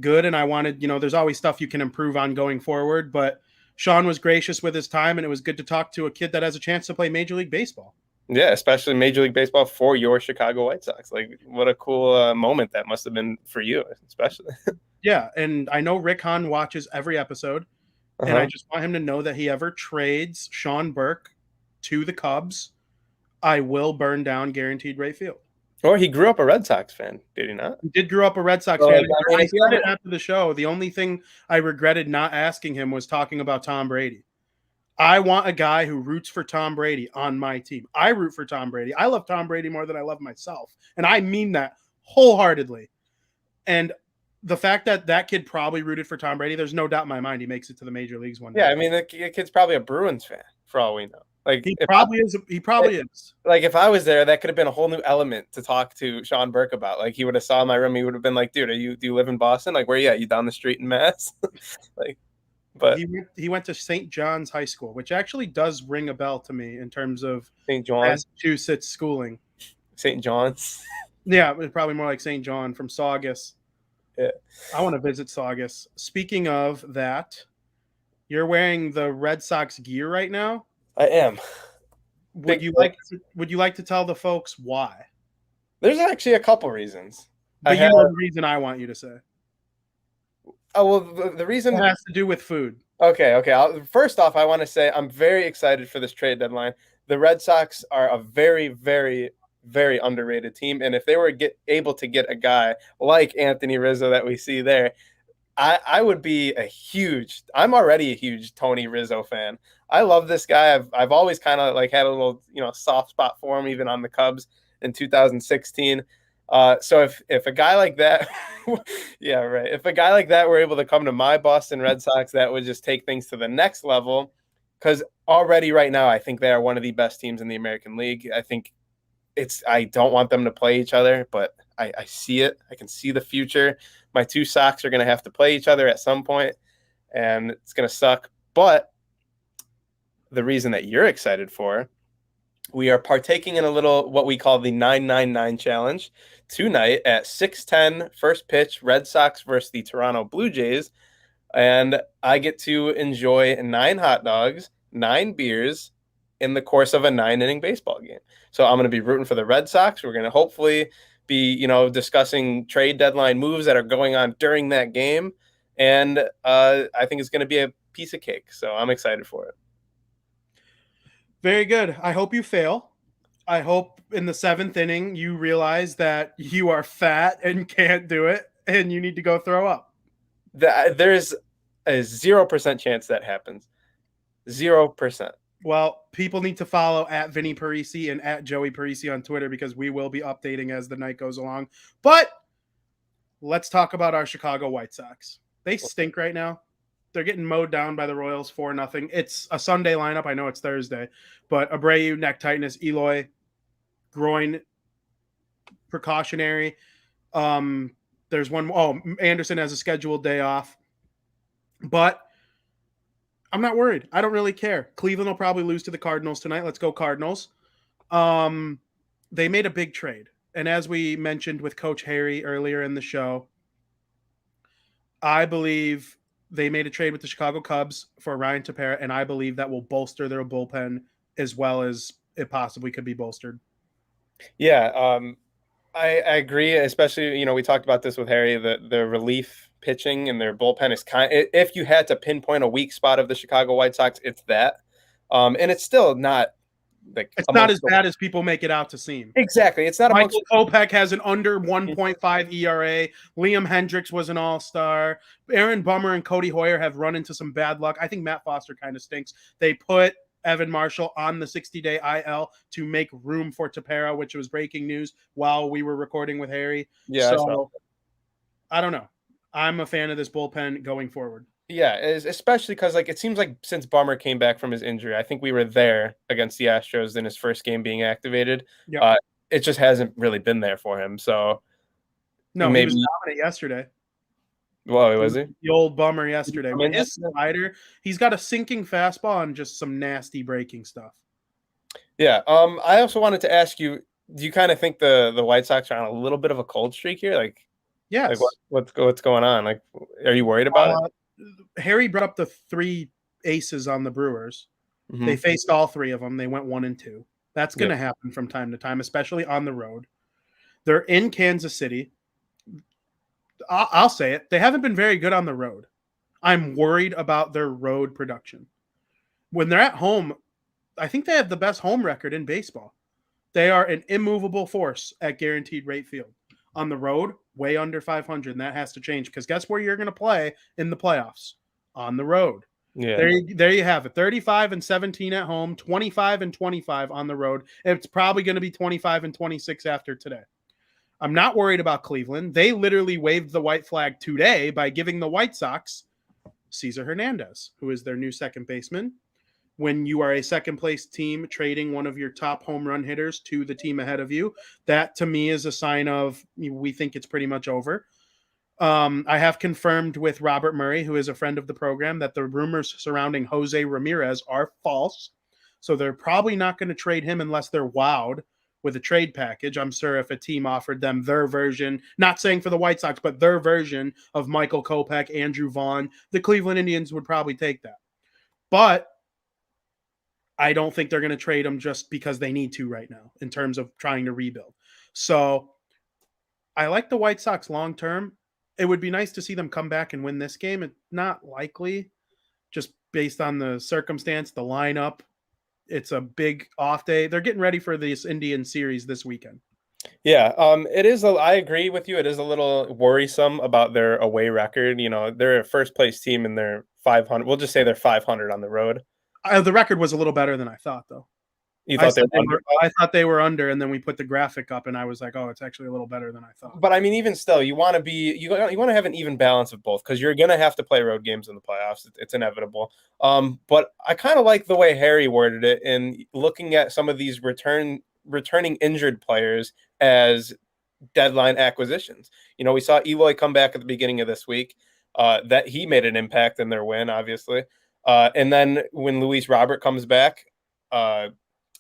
good, and I wanted, there's always stuff you can improve on going forward, but Sean was gracious with his time, and it was good to talk to a kid that has a chance to play Major League Baseball. Yeah, especially Major League Baseball for your Chicago White Sox. Like, what a cool moment that must have been for you, especially. Yeah, and I know Rick Hahn watches every episode, and I just want him to know that he ever trades Sean Burke to the Cubs, I will burn down guaranteed right field. Or he grew up a Red Sox fan, did he not? He did grow up a Red Sox fan. I said it after the show. The only thing I regretted not asking him was talking about Tom Brady. I want a guy who roots for Tom Brady on my team. I root for Tom Brady. I love Tom Brady more than I love myself. And I mean that wholeheartedly. And the fact that that kid probably rooted for Tom Brady, there's no doubt in my mind he makes it to the major leagues one day. Yeah, I mean, the kid's probably a Bruins fan for all we know. Like, he probably is. He probably is. Like, if I was there, that could have been a whole new element to talk to Sean Burke about. Like, he would have saw my room. He would have been like, "Dude, do you live in Boston? Like, where are you at? You down the street in Mass?" Like, But he went to St. John's High School, which actually does ring a bell to me in terms of St. John's, Massachusetts schooling. St. John's. Yeah, it's probably more like St. John from Saugus. Yeah. I want to visit Saugus. Speaking of that, you're wearing the Red Sox gear right now. I am. Would you like to tell the folks why? There's actually a couple reasons. But you know the reason I want you to say. Oh, well, the reason It has to do with food. Okay. First off, I want to say I'm very excited for this trade deadline. The Red Sox are a very, very, very underrated team, and if they were able to get a guy like Anthony Rizzo that we see there, I would be I'm already a huge Tony Rizzo fan. I love this guy. I've always kind of like had a little soft spot for him, even on the Cubs in 2016. So if a guy like that, yeah, right. If a guy like that were able to come to my Boston Red Sox, that would just take things to the next level. Because already right now, I think they are one of the best teams in the American League. I don't want them to play each other, but I see it. I can see the future. My two Sox are going to have to play each other at some point, and it's going to suck. But the reason that you're excited for, we are partaking in a little what we call the 999 challenge tonight at 6:10 first pitch, Red Sox versus the Toronto Blue Jays. And I get to enjoy 9 hot dogs, 9 beers in the course of a 9-inning baseball game. So I'm going to be rooting for the Red Sox. We're going to hopefully be, discussing trade deadline moves that are going on during that game. And I think it's going to be a piece of cake. So I'm excited for it. Very good. I hope you fail. I hope in the 7th inning you realize that you are fat and can't do it and you need to go throw up. There's a 0% chance that happens. 0%. Well, people need to follow at Vinnie Parisi and at Joey Parisi on Twitter because we will be updating as the night goes along. But let's talk about our Chicago White Sox. They stink right now. They're getting mowed down by the Royals 4-0. It's a Sunday lineup. I know it's Thursday, but Abreu, neck tightness, Eloy, groin, precautionary. There's one. Oh, Anderson has a scheduled day off, but I'm not worried. I don't really care. Cleveland will probably lose to the Cardinals tonight. Let's go Cardinals. They made a big trade, and as we mentioned with Coach Harry earlier in the show, I believe they made a trade with the Chicago Cubs for Ryan Tepera, and I believe that will bolster their bullpen as well as it possibly could be bolstered. Yeah, I agree. Especially, we talked about this with Harry. The relief pitching and their bullpen is if you had to pinpoint a weak spot of the Chicago White Sox, it's that. And it's still not like it's not as bad as people make it out to seem. Exactly. It's not. Michael Kopech has an under 1.5 ERA. Liam Hendricks was an all-star. Aaron Bummer and Cody Hoyer have run into some bad luck. I think Matt Foster kind of stinks. They put Evan Marshall on the 60-day IL to make room for Tepera, which was breaking news while we were recording with Harry. Yeah. So I don't know. I'm a fan of this bullpen going forward. Yeah, especially because it seems like since Bummer came back from his injury, I think we were there against the Astros in his first game being activated. Yep. It just hasn't really been there for him. So no, maybe he was dominant yesterday. Well, was he? The old Bummer yesterday. I mean, his slider, he's got a sinking fastball and just some nasty breaking stuff. Yeah. I also wanted to ask you, do you kind of think the White Sox are on a little bit of a cold streak here? Yes. What's going on? Are you worried about it? Harry brought up the 3 aces on the Brewers. Mm-hmm. They faced all 3 of them. They went 1-2. That's going to happen from time to time, especially on the road. They're in Kansas City. I'll say it. They haven't been very good on the road. I'm worried about their road production. When they're at home, I think they have the best home record in baseball. They are an immovable force at Guaranteed Rate Field. On the road, way under 500, and that has to change because guess where you're going to play in the playoffs? On the road. Yeah. There you have it. 35-17 at home, 25-25 on the road. It's probably going to be 25-26 after today. I'm not worried about Cleveland. They literally waved the white flag today by giving the White Sox Cesar Hernandez, who is their new second baseman. When you are a second-place team trading one of your top home run hitters to the team ahead of you, that to me is a sign of we think it's pretty much over. I have confirmed with Robert Murray, who is a friend of the program, that the rumors surrounding Jose Ramirez are false. So they're probably not going to trade him unless they're wowed with a trade package. I'm sure if a team offered them their version, not saying for the White Sox, but their version of Michael Kopech, Andrew Vaughn, the Cleveland Indians would probably take that. But I don't think they're going to trade him just because they need to right now in terms of trying to rebuild. So I like the White Sox long term. It would be nice to see them come back and win this game. It's not likely, just based on the circumstance, the lineup. It's a big off day. They're getting ready for this Indian series this weekend. Yeah, it is. I agree with you. It is a little worrisome about their away record. You know, they're a first place team and they're 500. We'll just say they're 500 on the road. The record was a little better than I thought, though. You thought I thought they were under, and then we put the graphic up, and I was like, "Oh, it's actually a little better than I thought." But I mean, even still, you want to have an even balance of both because you're going to have to play road games in the playoffs. It's inevitable. But I kind of like the way Harry worded it in looking at some of these returning injured players as deadline acquisitions. You know, we saw Eloy come back at the beginning of this week. That he made an impact in their win, obviously. And then when Luis Robert comes back,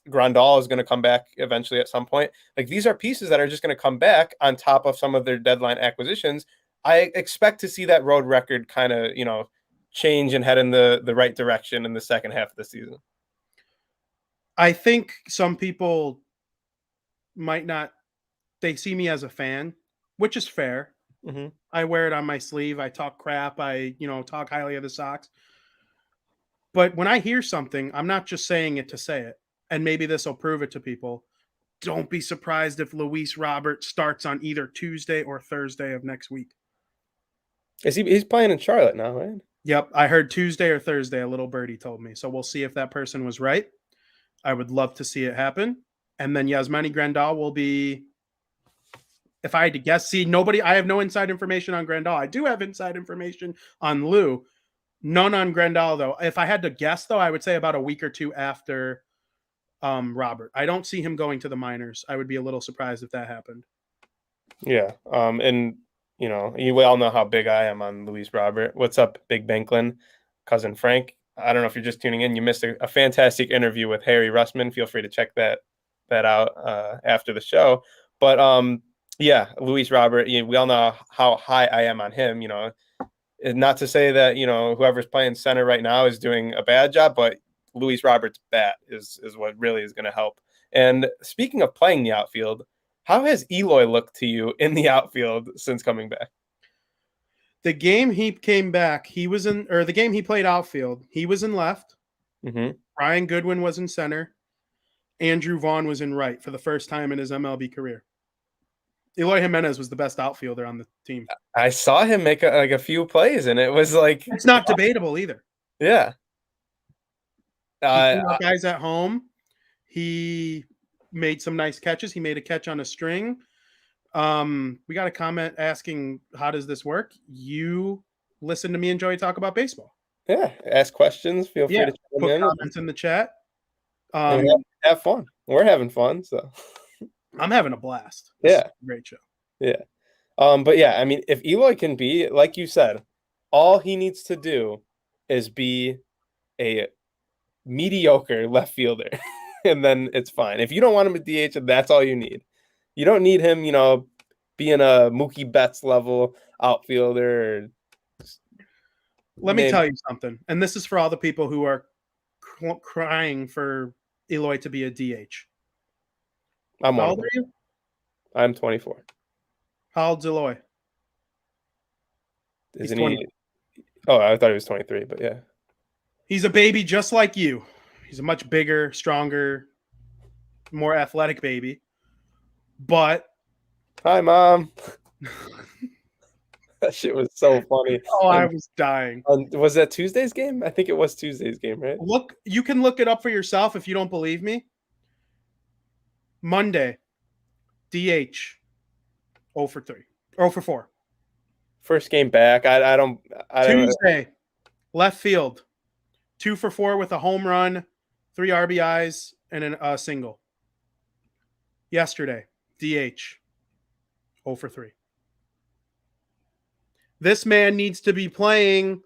Grandal is going to come back eventually at some point. Like, these are pieces that are just going to come back on top of some of their deadline acquisitions. I expect to see that road record kind of, change and head in the right direction in the second half of the season. I think some people might not, they see me as a fan, which is fair. Mm-hmm. I wear it on my sleeve. I talk crap. I, talk highly of the Sox. But when I hear something, I'm not just saying it to say it. And maybe this will prove it to people. Don't be surprised if Luis Robert starts on either Tuesday or Thursday of next week. He's playing in Charlotte now, right? Yep. I heard Tuesday or Thursday, a little birdie told me. So we'll see if that person was right. I would love to see it happen. And then Yasmani Grandal will be, if I had to guess, I have no inside information on Grandal. I do have inside information on Lou. None on Grandal, though. If I had to guess, though, I would say about a week or two after Robert. I don't see him going to the minors. I would be a little surprised if that happened. Yeah. And we all know how big I am on Luis Robert. What's up, Big Banklin, cousin Frank? I don't know if you're just tuning in. You missed a fantastic interview with Harry Russman. Feel free to check that out after the show. But yeah, Luis Robert, we all know how high I am on him. Not to say that, whoever's playing center right now is doing a bad job, but Luis Roberts' bat is what really is going to help. And speaking of playing the outfield, how has Eloy looked to you in the outfield since coming back? The game he came back, the game he played outfield, he was in left. Mm-hmm. Brian Goodwin was in center. Andrew Vaughn was in right for the first time in his MLB career. Eloy Jimenez was the best outfielder on the team. I saw him make a few plays, and it was like... It's not debatable either. Yeah. Guys at home. He made some nice catches. He made a catch on a string. We got a comment asking, how does this work? You listen to me and Joey talk about baseball. Yeah. Ask questions. Feel free to put comments in the chat. Have fun. We're having fun. So I'm having a blast. This is a great show. Yeah. But yeah, I mean, if Eloy can be, like you said, all he needs to do is be a mediocre left fielder, and then it's fine. If you don't want him at DH, that's all you need. You don't need him, being a Mookie Betts level outfielder. Let me tell you something, and this is for all the people who are crying for Eloy to be a DH. How old are you? I'm 24. How old's Eloy? Isn't he? Oh, I thought he was 23, but yeah. He's a baby just like you. He's a much bigger, stronger, more athletic baby. But hi, Mom. That shit was so funny. Oh, I was dying. Was that Tuesday's game? I think it was Tuesday's game, right? You can look it up for yourself if you don't believe me. Monday, DH, 0 for 3, 0 for 4. First game back. I don't. Tuesday, left field, 2 for 4 with a home run, 3 RBIs, and a single. Yesterday, DH, 0 for 3. This man needs to be playing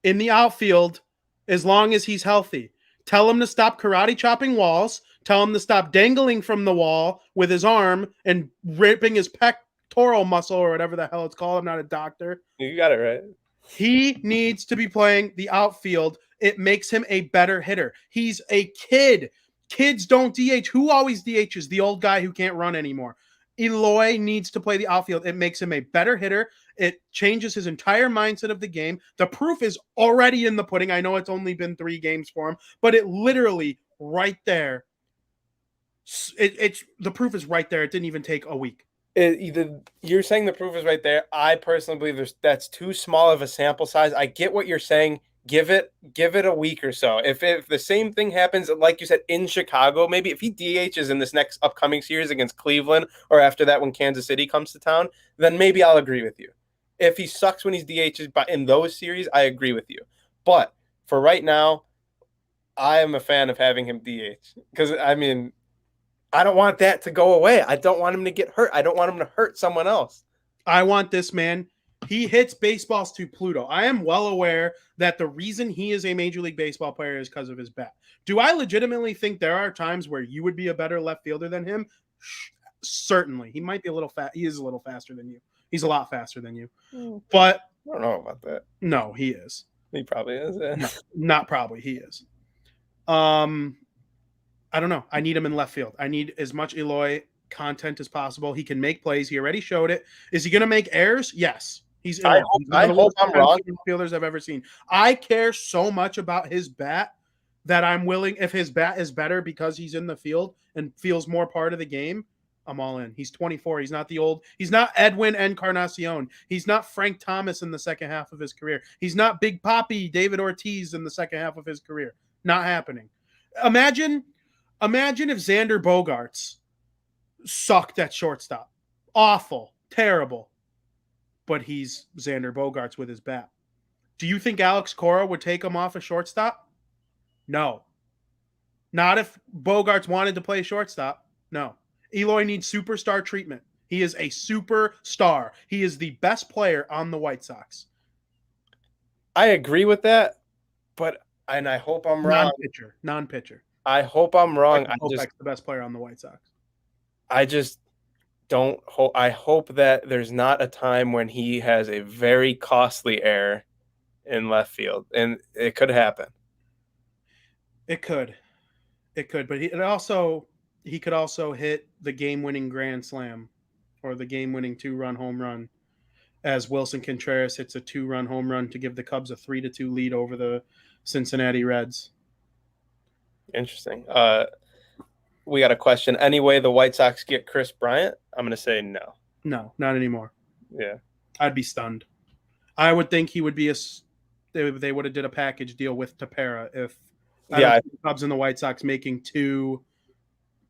in the outfield as long as he's healthy. Tell him to stop karate chopping walls. Tell him to stop dangling from the wall with his arm and ripping his pectoral muscle or whatever the hell it's called. I'm not a doctor. You got it right. He needs to be playing the outfield. It makes him a better hitter. He's a kid. Kids don't DH. Who always DHs? The old guy who can't run anymore. Eloy needs to play the outfield. It makes him a better hitter. It changes his entire mindset of the game. The proof is already in the pudding. I know it's only been 3 games for him, but it literally right there. The proof is right there. It didn't even take a week. You're saying the proof is right there. I personally believe that's too small of a sample size. I get what you're saying. Give it a week or so. If the same thing happens, like you said, in Chicago, maybe if he DHs in this next upcoming series against Cleveland or after that when Kansas City comes to town, then maybe I'll agree with you. If he sucks when he's DHs in those series, I agree with you. But for right now, I am a fan of having him DH because, I mean, I don't want that to go away. I don't want him to get hurt. I don't want him to hurt someone else. I want this man. He hits baseballs to Pluto. I am well aware that the reason he is a Major League Baseball player is because of his bat. Do I legitimately think there are times where you would be a better left fielder than him? Certainly. He might be a little fast. He is a little faster than you. He's a lot faster than you. But I don't know about that. No, he is. He probably is. Yeah. No, not probably. He is. I don't know. I need him in left field. I need as much Eloy content as possible. He can make plays. He already showed it. Is he going to make errors? Yes. He's. I hope I'm wrong. Fielders I've ever seen. I care so much about his bat that I'm willing. If his bat is better because he's in the field and feels more part of the game, I'm all in. He's 24. He's not the old. He's not Edwin Encarnacion. He's not Frank Thomas in the second half of his career. He's not Big Papi David Ortiz in the second half of his career. Not happening. Imagine if Xander Bogaerts sucked at shortstop. Awful. Terrible. But he's Xander Bogaerts with his bat. Do you think Alex Cora would take him off a shortstop? No. Not if Bogaerts wanted to play shortstop. No. Eloy needs superstar treatment. He is a superstar. He is the best player on the White Sox. I agree with that, and I hope I'm wrong. Non-pitcher. I hope I'm wrong. Kopech's the best player on the White Sox. I just don't hope. I hope that there's not a time when he has a very costly error in left field, and it could happen. It could, but he could also hit the game-winning grand slam or the game-winning 2-run home run as Wilson Contreras hits a 2-run home run to give the Cubs a 3-2 lead over the Cincinnati Reds. Interesting. We got a question. Anyway, the White Sox get Chris Bryant? I'm going to say no. No, not anymore. Yeah. I'd be stunned. I would think he would be they would have did a package deal with Tepera if the Cubs and the White Sox making 2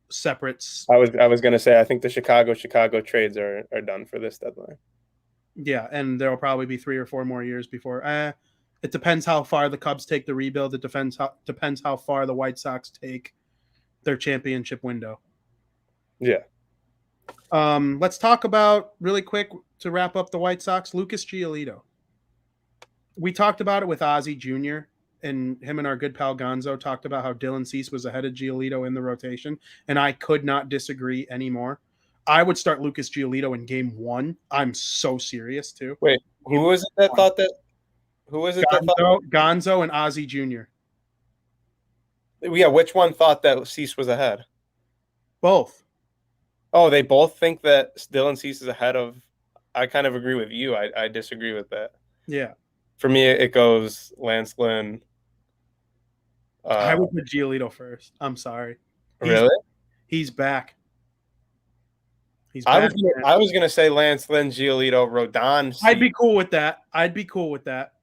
separates. I was going to say I think the Chicago trades are done for this deadline. Yeah, and there will probably be 3 or 4 more years before. It depends how far the Cubs take the rebuild. It depends how far the White Sox take their championship window. Yeah. Let's talk about really quick to wrap up the White Sox. Lucas Giolito. We talked about it with Ozzie Jr. and him and our good pal Gonzo talked about how Dylan Cease was ahead of Giolito in the rotation, and I could not disagree anymore. I would start Lucas Giolito in game 1. I'm so serious too. Wait, who was it that thought that? Who was it that thought? Gonzo and Ozzie Jr. Yeah, which one thought that Cease was ahead? Both. Oh, they both think that Dylan Cease is ahead of. I kind of agree with you. I disagree with that. Yeah. For me, it goes Lance Lynn. I would put Giolito first. I'm sorry. Really? He's back. He's back. I was gonna say Lance Lynn, Giolito, Rodon. I'd be cool with that.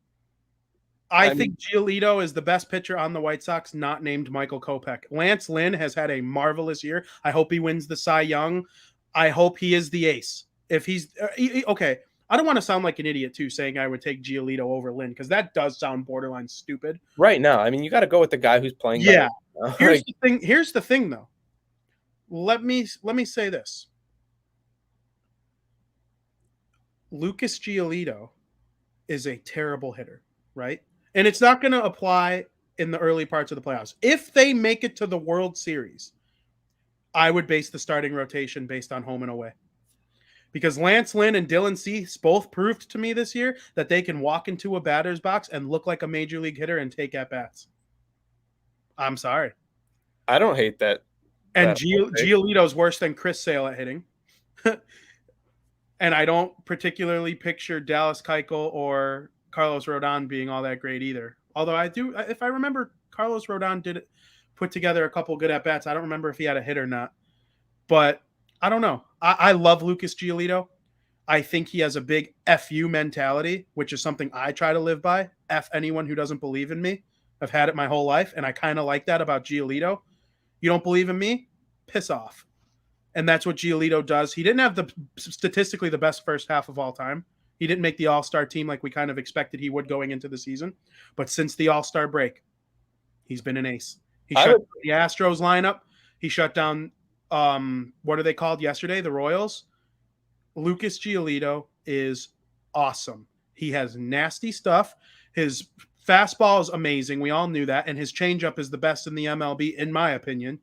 I think Giolito is the best pitcher on the White Sox, not named Michael Kopech. Lance Lynn has had a marvelous year. I hope he wins the Cy Young. I hope he is the ace. If he's okay, I don't want to sound like an idiot too, saying I would take Giolito over Lynn because that does sound borderline stupid. Right now, I mean, you got to go with the guy who's playing. Yeah. Here's the thing. Here's the thing, though. Let me say this. Lucas Giolito is a terrible hitter, right? And it's not going to apply in the early parts of the playoffs. If they make it to the World Series, I would base the starting rotation based on home and away. Because Lance Lynn and Dylan Cease both proved to me this year that they can walk into a batter's box and look like a major league hitter and take at-bats. I'm sorry. I don't hate that. And Giolito's worse than Chris Sale at hitting. And I don't particularly picture Dallas Keuchel or Carlos Rodon being all that great either. Although I do, if I remember, Carlos Rodon did put together a couple good at-bats. I don't remember if he had a hit or not. But I don't know. I love Lucas Giolito. I think he has a big FU mentality, which is something I try to live by. F anyone who doesn't believe in me. I've had it my whole life, and I kind of like that about Giolito. You don't believe in me? Piss off. And that's what Giolito does. He didn't have statistically the best first half of all time. He didn't make the All-Star team like we kind of expected he would going into the season. But since the All-Star break, he's been an ace. He shut down the Astros lineup. He shut down, what are they called yesterday? The Royals. Lucas Giolito is awesome. He has nasty stuff. His fastball is amazing. We all knew that. And his changeup is the best in the MLB, in my opinion.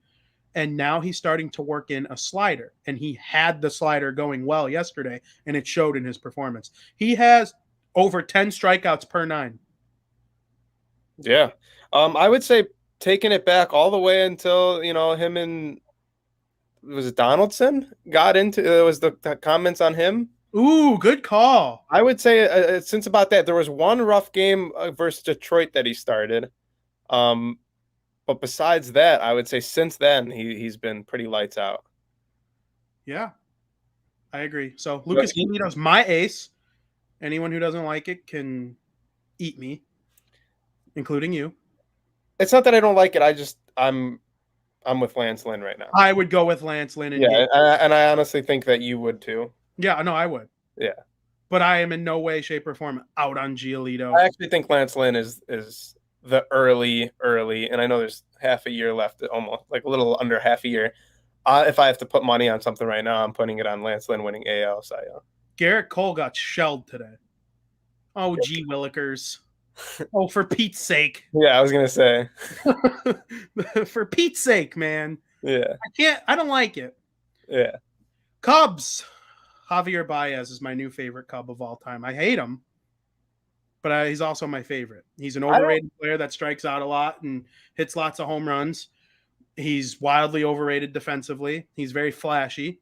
And now he's starting to work in a slider. And he had the slider going well yesterday, and it showed in his performance. He has over 10 strikeouts per 9. Yeah. I would say taking it back all the way until, him and was it Donaldson got into was the comments on him. Ooh, good call. I would say since about that, there was one rough game versus Detroit that he started. But besides that, I would say since then he's been pretty lights out. Yeah, I agree. So Lucas Giolito's my ace. Anyone who doesn't like it can eat me, including you. It's not that I don't like it. I'm with Lance Lynn right now. I would go with Lance Lynn. And I honestly think that you would too. Yeah, no, I would. Yeah. But I am in no way, shape, or form out on Giolito. I actually think Lance Lynn is the early, and I know there's half a year left, almost like a little under half a year. If I have to put money on something right now, I'm putting it on Lance Lynn winning AL Cy Young. Garrett Cole got shelled today. Oh, gee willikers. Oh, for Pete's sake. Yeah, I was going to say. For Pete's sake, man. Yeah. I don't like it. Yeah. Cubs. Javier Baez is my new favorite Cub of all time. I hate him, but he's also my favorite. He's an overrated player that strikes out a lot and hits lots of home runs. He's wildly overrated defensively. He's very flashy.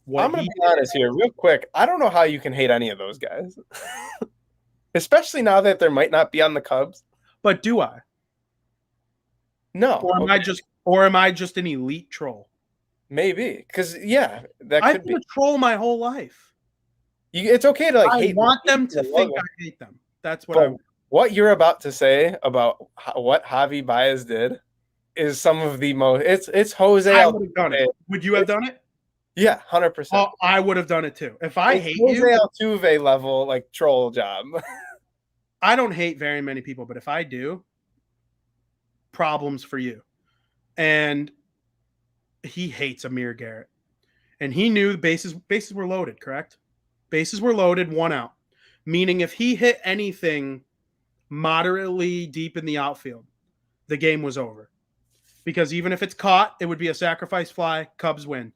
I'm going to be honest here real quick. I don't know how you can hate any of those guys, especially now that there might not be on the Cubs. But do I? No. Or am I just an elite troll? Maybe. Because, yeah, I've been a troll my whole life. It's okay to hate them. I want them to think I hate them. That's what what you're about to say about what Javi Baez did is some of the most. It's Jose. I would have done it. Would you have done it? Yeah, 100%. Oh, I would have done it too. If I hate Jose you, Altuve level like troll job. I don't hate very many people, but if I do, problems for you. And he hates Amir Garrett, and he knew the bases were loaded. Correct? Bases were loaded, 1 out. Meaning, if he hit anything moderately deep in the outfield, the game was over. Because even if it's caught, it would be a sacrifice fly, Cubs win.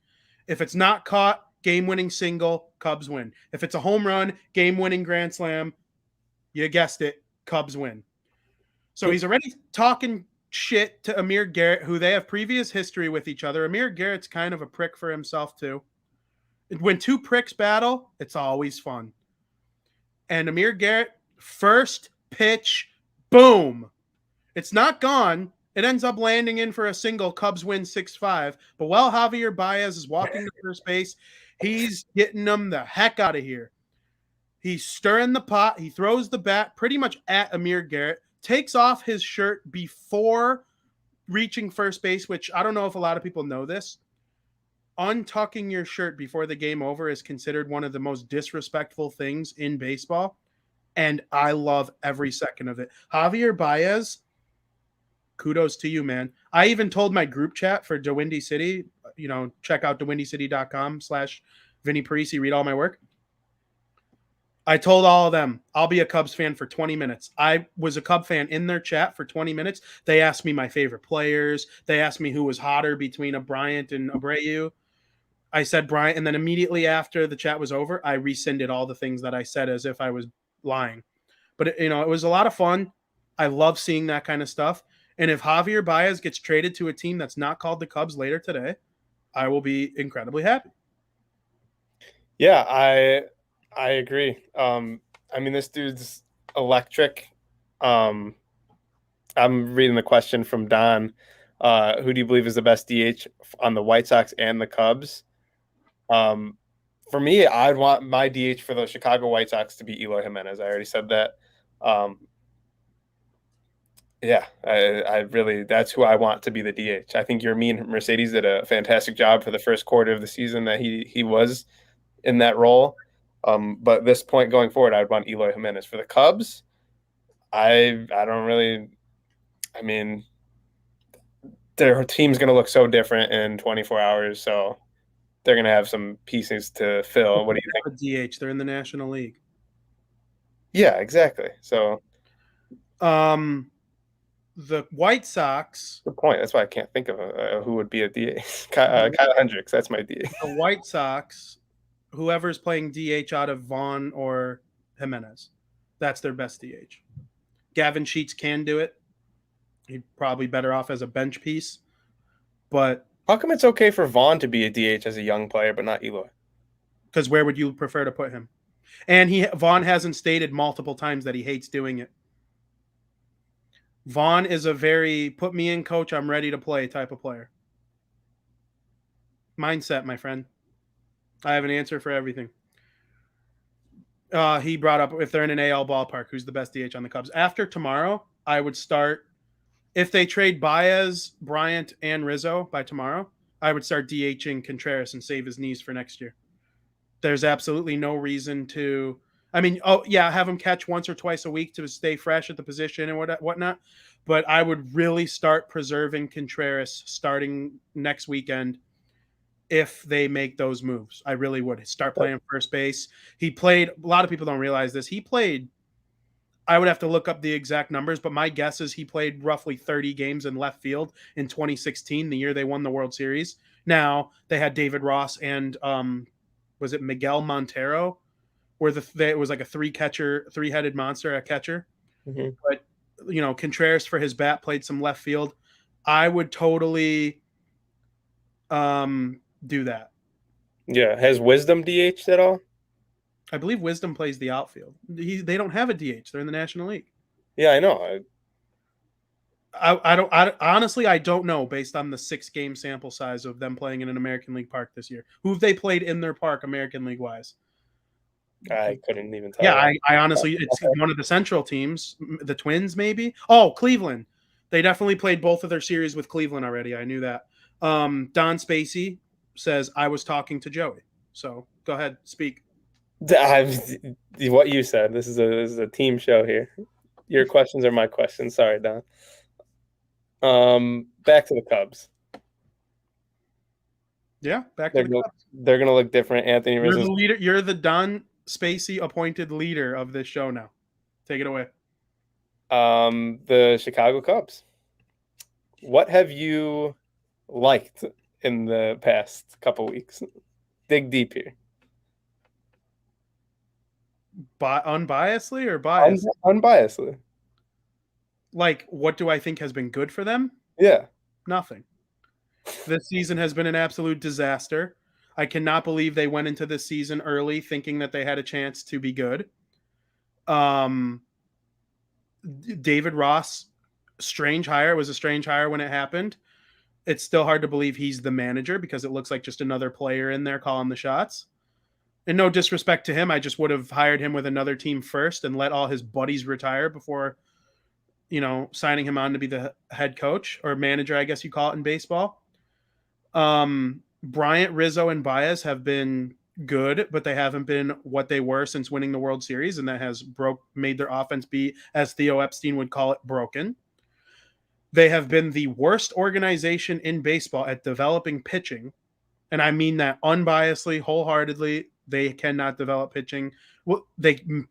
If it's not caught, game-winning single, Cubs win. If it's a home run, game-winning grand slam, you guessed it, Cubs win. So he's already talking shit to Amir Garrett, who they have previous history with each other. Amir Garrett's kind of a prick for himself, too. When two pricks battle, it's always fun. And Amir Garrett, first pitch, boom. It's not gone. It ends up landing in for a single. Cubs win 6-5. But while Javier Baez is walking to first base, he's getting them the heck out of here. He's stirring the pot. He throws the bat pretty much at Amir Garrett, takes off his shirt before reaching first base, which I don't know if a lot of people know this. Untucking your shirt before the game over is considered one of the most disrespectful things in baseball, and I love every second of it. Javier Baez, kudos to you, man. I even told my group chat for DeWindy City, check out dewindycity.com/Vinnie Parisi, read all my work. I told all of them, I'll be a Cubs fan for 20 minutes. I was a Cub fan in their chat for 20 minutes. They asked me my favorite players. They asked me who was hotter between a Bryant and Abreu. I said Bryant, and then immediately after the chat was over, I rescinded all the things that I said as if I was lying. But, it was a lot of fun. I love seeing that kind of stuff. And if Javier Baez gets traded to a team that's not called the Cubs later today, I will be incredibly happy. Yeah, I agree. I mean, this dude's electric. I'm reading the question from Don. Who do you believe is the best DH on the White Sox and the Cubs? For me, I'd want my DH for the Chicago White Sox to be Eloy Jimenez. I already said that. Yeah, I really, that's who I want to be the DH. I think Yermin and Mercedes did a fantastic job for the first quarter of the season that he was in that role. But this point going forward, I'd want Eloy Jimenez. For the Cubs, I don't really, I mean, their team's going to look so different in 24 hours, so they're going to have some pieces to fill. What do you think? DH, they're in the National League. Yeah, exactly. So, the White Sox. Good point. That's why I can't think of who would be a DH. Kyle Hendricks, that's my DH. The White Sox, whoever's playing DH out of Vaughn or Jimenez, that's their best DH. Gavin Sheets can do it. He'd probably better off as a bench piece. But how come it's okay for Vaughn to be a DH as a young player, but not Eloy? Because where would you prefer to put him? And Vaughn hasn't stated multiple times that he hates doing it. Vaughn is a very put me in, coach, I'm ready to play type of player. Mindset, my friend. I have an answer for everything. He brought up if they're in an AL ballpark, who's the best DH on the Cubs. After tomorrow, I would start, if they trade Baez, Bryant, and Rizzo by tomorrow, I would start DHing Contreras and save his knees for next year. There's absolutely no reason to, have him catch once or twice a week to stay fresh at the position and whatnot. But I would really start preserving Contreras starting next weekend if they make those moves. I really would start playing first base. He played, a lot of people don't realize this. He played, I would have to look up the exact numbers, but my guess is he played roughly 30 games in left field in 2016, the year they won the World Series. Now they had David Ross and was it Miguel Montero, where it was like a three-headed monster at catcher. Mm-hmm. But Contreras for his bat played some left field. I would totally do that. Yeah. Has Wisdom DH'd at all? I believe Wisdom plays the outfield. They don't have a DH. They're in the National League. Yeah, I know. Honestly, I don't know based on the 6-game sample size of them playing in an American League park this year. Who have they played in their park American League wise? I couldn't even tell. Yeah, I honestly, it's one of the Central teams, the Twins maybe. Oh, Cleveland. They definitely played both of their series with Cleveland already. I knew that. Don Spacey says, I was talking to Joey. So go ahead, speak. What you said. This is a team show here. Your questions are my questions. Sorry, Don. Back to the Cubs. Yeah, back to the Cubs. They're going to look different. Anthony Rizzo. You're the leader. You're the Don Spacey appointed leader of this show now. Take it away. The Chicago Cubs. What have you liked in the past couple weeks? Dig deep here. Unbiasedly or biased? Unbiasedly. Like, what do I think has been good for them? Yeah. Nothing. This season has been an absolute disaster. I cannot believe they went into this season early thinking that they had a chance to be good. David Ross, strange hire. It was a strange hire when it happened. It's still hard to believe he's the manager because it looks like just another player in there calling the shots. And no disrespect to him, I just would have hired him with another team first and let all his buddies retire before, signing him on to be the head coach or manager, I guess you call it in baseball. Bryant, Rizzo, and Baez have been good, but they haven't been what they were since winning the World Series, and that has made their offense be, as Theo Epstein would call it, broken. They have been the worst organization in baseball at developing pitching, and I mean that unbiasedly, wholeheartedly. They cannot develop pitching Well,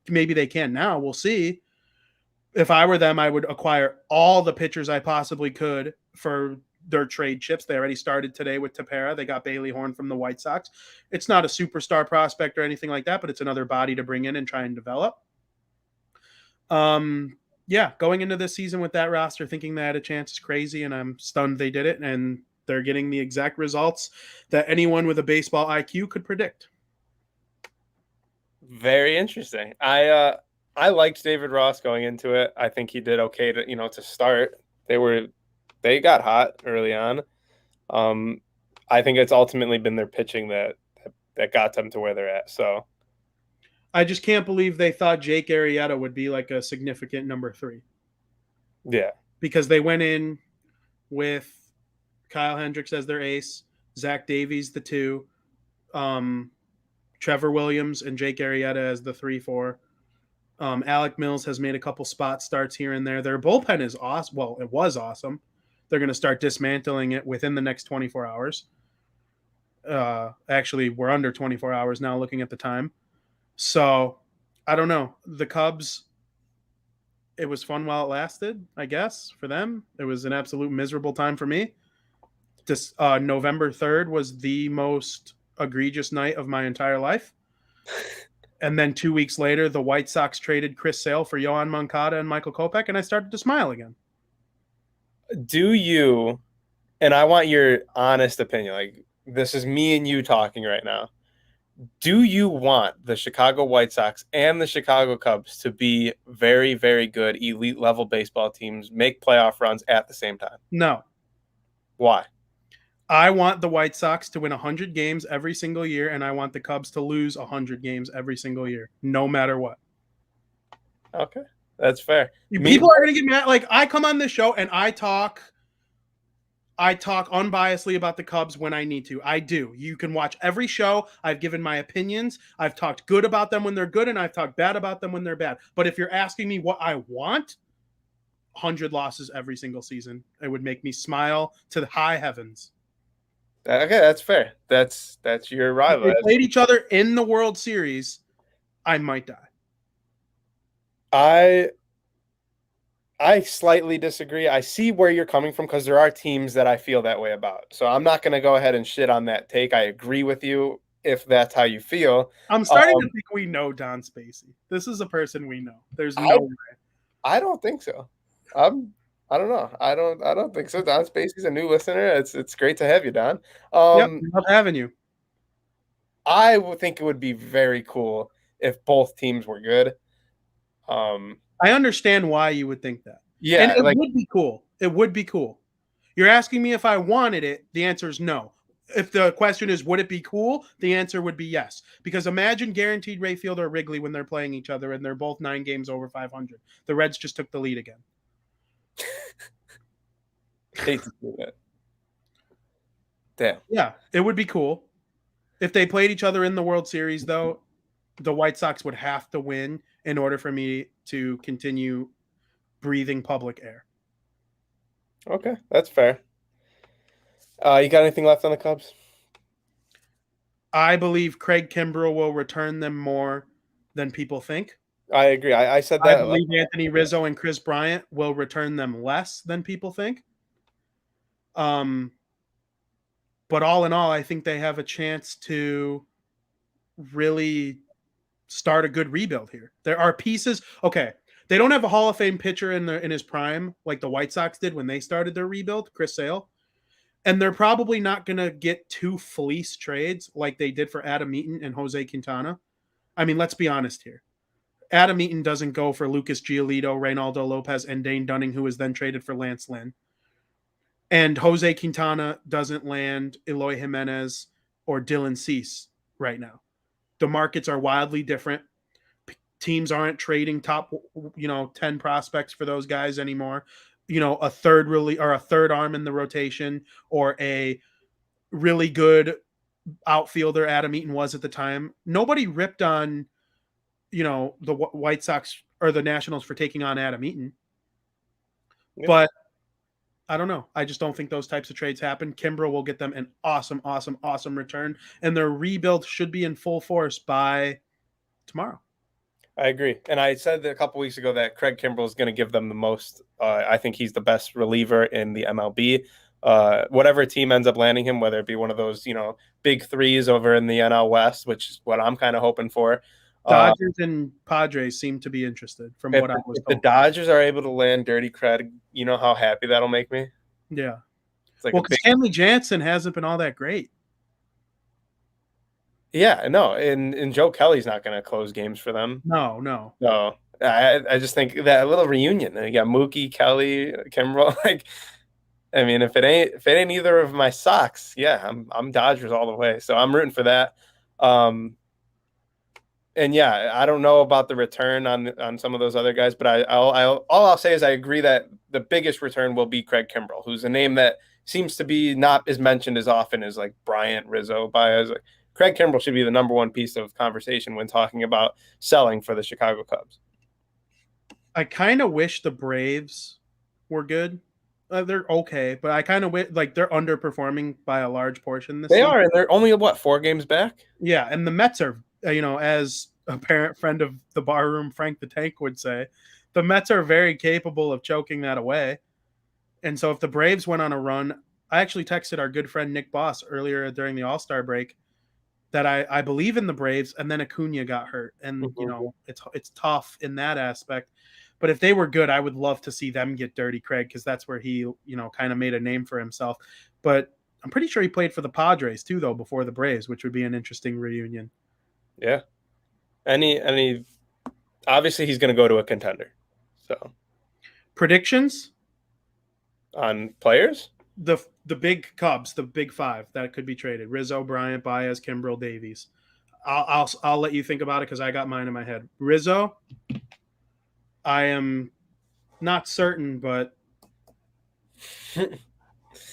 maybe they can now. We'll see. If I were them, I would acquire all the pitchers I possibly could for their trade chips. They already started today with Tepera. They got Bailey Horn from the White Sox. It's not a superstar prospect or anything like that, but it's another body to bring in and try and develop. Yeah, going into this season with that roster, thinking they had a chance is crazy, and I'm stunned they did it, and they're getting the exact results that anyone with a baseball IQ could predict. Very interesting. I liked David Ross going into it. I think he did okay to start. They got hot early on. I think it's ultimately been their pitching that got them to where they're at. So I just can't believe they thought Jake Arrieta would be like a significant number 3. yeah, Because they went in with Kyle Hendricks as their ace, Zach Davies the 2, Trevor Williams and Jake Arrieta as the 3-4. Alec Mills has made a couple spot starts here and there. Their bullpen is awesome. Well, it was awesome. They're going to start dismantling it within the next 24 hours. Actually, we're under 24 hours now looking at the time. So, I don't know. The Cubs, it was fun while it lasted, I guess, for them. It was an absolute miserable time for me. This November 3rd was the most egregious night of my entire life. And then 2 weeks later, the White Sox traded Chris Sale for Yohan Moncada and Michael Kopech, and I started to smile again. Do you, and I want your honest opinion, like this is me and you talking right now. Do you want the Chicago White Sox and the Chicago Cubs to be very, very good elite level baseball teams, make playoff runs at the same time? No. Why? I want the White Sox to win 100 games every single year, and I want the Cubs to lose 100 games every single year, no matter what. Okay, that's fair. People are going to get mad. Like, I come on this show and I talk unbiasedly about the Cubs when I need to. I do. You can watch every show. I've given my opinions. I've talked good about them when they're good, and I've talked bad about them when they're bad. But if you're asking me what I want, 100 losses every single season. It would make me smile to the high heavens. Okay, that's fair. That's your rival. If they played each other in the World Series, I might die. I slightly disagree. I see where you're coming from because there are teams that I feel that way about. So I'm not going to go ahead and shit on that take. I agree with you if that's how you feel. I'm starting to think we know Don Spacey. This is a person we know. There's no way. I don't think so. I don't know. I don't think so. Don Spacey's a new listener. It's great to have you, Don. Yep, love having you. I would think it would be very cool if both teams were good. I understand why you would think that. Yeah, and it would be cool. It would be cool. You're asking me if I wanted it. The answer is no. If the question is, would it be cool? The answer would be yes. Because imagine guaranteed Rayfield or Wrigley when they're playing each other and they're both 9 games over 500. The Reds just took the lead again. Hate to do that. Damn. Yeah, it would be cool. If they played each other in the World Series, though, the White Sox would have to win in order for me to continue breathing public air. Okay, that's fair. You got anything left on the Cubs? I believe Craig Kimbrell will return them more than people think. I agree. I said that. I believe Anthony Rizzo and Chris Bryant will return them less than people think. But all in all, I think they have a chance to really start a good rebuild here. There are pieces. Okay, they don't have a Hall of Fame pitcher in his prime like the White Sox did when they started their rebuild, Chris Sale. And they're probably not going to get 2 fleece trades like they did for Adam Eaton and Jose Quintana. I mean, let's be honest here. Adam Eaton doesn't go for Lucas Giolito, Reynaldo Lopez, and Dane Dunning, who was then traded for Lance Lynn. And Jose Quintana doesn't land Eloy Jimenez or Dylan Cease right now. The markets are wildly different. Teams aren't trading top, 10 prospects for those guys anymore. A third arm in the rotation or a really good outfielder Adam Eaton was at the time. Nobody ripped on, the White Sox or the Nationals for taking on Adam Eaton. Yeah. But I don't know. I just don't think those types of trades happen. Kimbrell will get them an awesome, awesome, awesome return. And their rebuild should be in full force by tomorrow. I agree. And I said a couple weeks ago that Craig Kimbrell is going to give them the most. I think he's the best reliever in the MLB. Whatever team ends up landing him, whether it be one of those, big threes over in the NL West, which is what I'm kind of hoping for. Dodgers and Padres seem to be interested from what I was told. If the Dodgers are able to land Dirty Craig, you know how happy that'll make me? Yeah. It's like because Stanley Jansen hasn't been all that great. Yeah, no, and Joe Kelly's not going to close games for them. No. So I just think that a little reunion. You got Mookie, Kelly, Kimbrel. I mean, if it ain't either of my Sox, yeah, I'm Dodgers all the way. So I'm rooting for that. And yeah, I don't know about the return on some of those other guys, but all I'll say is I agree that the biggest return will be Craig Kimbrel, who's a name that seems to be not as mentioned as often as like Bryant, Rizzo, Baez. Craig Kimbrel should be the number one piece of conversation when talking about selling for the Chicago Cubs. I kind of wish the Braves were good. They're okay, but I kind of wish they're underperforming by a large portion this season. They are, and they're only 4 games back? Yeah, and the Mets are, as a parent friend of the barroom, Frank the Tank would say, the Mets are very capable of choking that away. And so if the Braves went on a run, I actually texted our good friend Nick Boss earlier during the All-Star break that I believe in the Braves, and then Acuna got hurt. And, it's tough in that aspect. But if they were good, I would love to see them get Dirty Craig because that's where he, kind of made a name for himself. But I'm pretty sure he played for the Padres too, though, before the Braves, which would be an interesting reunion. Yeah. Obviously he's going to go to a contender. So predictions on players? The big Cubs, the big 5 that could be traded: Rizzo, Bryant, Baez, Kimbrel, Davies. I'll let you think about it because I got mine in my head. Rizzo, I am not certain, but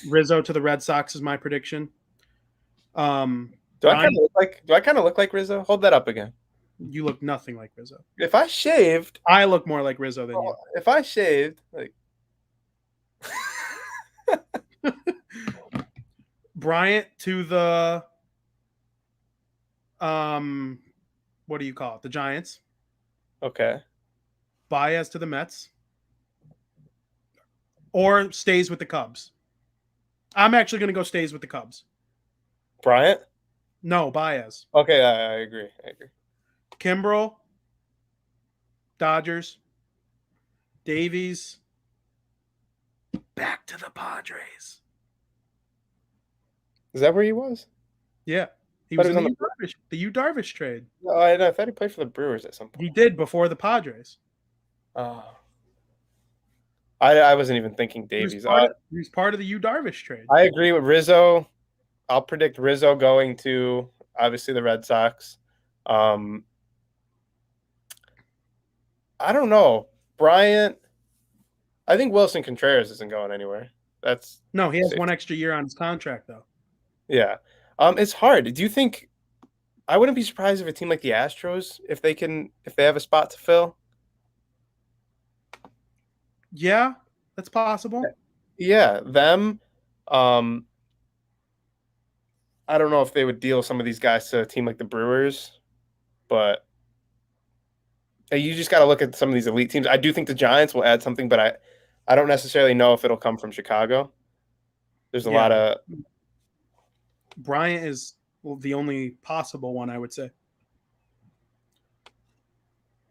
Rizzo to the Red Sox is my prediction. Do I kind of look like Rizzo? Hold that up again. You look nothing like Rizzo. If I shaved, I look more like Rizzo than you. If I shaved, Bryant to the what do you call it? The Giants. Okay. Baez to the Mets. Or stays with the Cubs. I'm actually going to go stays with the Cubs. Bryant? No, Baez. Okay, I agree. Kimbrel, Dodgers, Davies, back to the Padres. Is that where he was? Yeah. He was in the Yu Darvish trade. No, I thought he played for the Brewers at some point. He did before the Padres. Oh. I wasn't even thinking Davies. He was part of the Yu Darvish trade. I agree with Rizzo. I'll predict Rizzo going to, obviously, the Red Sox. I don't know. Bryant, I think Wilson Contreras isn't going anywhere. No, he has one extra year on his contract, though. Yeah. It's hard. Do you think I wouldn't be surprised if a team like the Astros, if they have a spot to fill? Yeah, that's possible. Yeah, them. I don't know if they would deal some of these guys to a team like the Brewers, but you just got to look at some of these elite teams. I do think the Giants will add something, but I don't necessarily know if it'll come from Chicago. There's a lot of Bryant is the only possible one, I would say.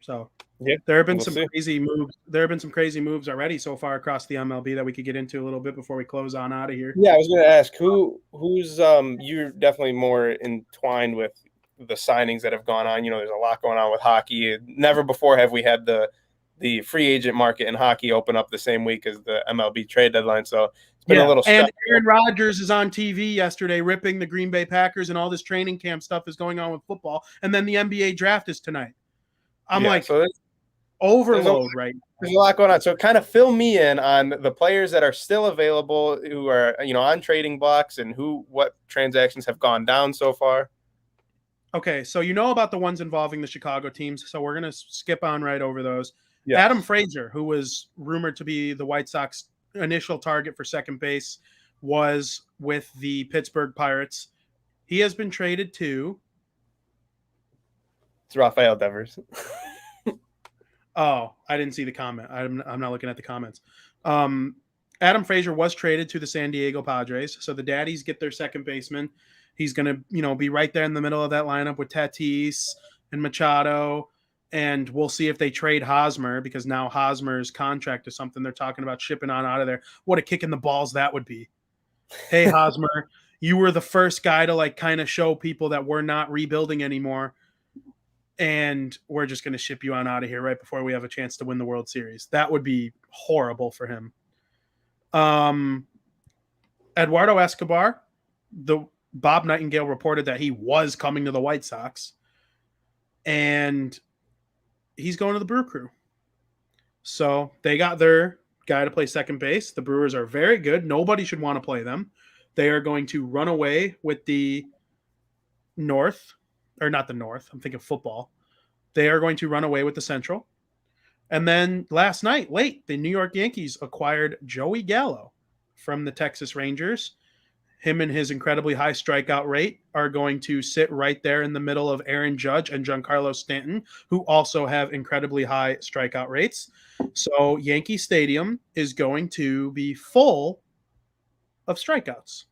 So there have been crazy moves. There have been some crazy moves already so far across the MLB that we could get into a little bit before we close on out of here. Yeah, I was going to ask who's you're definitely more entwined with the signings that have gone on. There's a lot going on with hockey. Never before have we had the free agent market in hockey open up the same week as the MLB trade deadline. So it's been a little stressful. And Aaron Rodgers is on TV yesterday ripping the Green Bay Packers, and all this training camp stuff is going on with football. And then the NBA draft is tonight. So overload right now. There's a lot going on. So kind of fill me in on the players that are still available who are, on trading blocks and what transactions have gone down so far. Okay, so about the ones involving the Chicago teams. So we're going to skip on right over those. Yes. Adam Frazier, who was rumored to be the White Sox initial target for second base, was with the Pittsburgh Pirates. He has been traded to... It's Rafael Devers. Oh, I didn't see the comment. I'm not looking at the comments. Adam Frazier was traded to the San Diego Padres, so the Daddies get their second baseman. He's going to, be right there in the middle of that lineup with Tatis and Machado, and we'll see if they trade Hosmer, because now Hosmer's contract is something they're talking about shipping on out of there. What a kick in the balls that would be. Hey, Hosmer, you were the first guy to kind of show people that we're not rebuilding anymore, and we're just going to ship you on out of here right before we have a chance to win the World Series. That would be horrible for him. Eduardo Escobar, Bob Nightingale reported that he was coming to the White Sox, and he's going to the Brew Crew. So they got their guy to play second base. The Brewers are very good. Nobody should want to play them. They are going to run away with the North, or not the North. I'm thinking football. They are going to run away with the Central. And then last night, late, the New York Yankees acquired Joey Gallo from the Texas Rangers. Him and his incredibly high strikeout rate are going to sit right there in the middle of Aaron Judge and Giancarlo Stanton, who also have incredibly high strikeout rates. So Yankee Stadium is going to be full of strikeouts.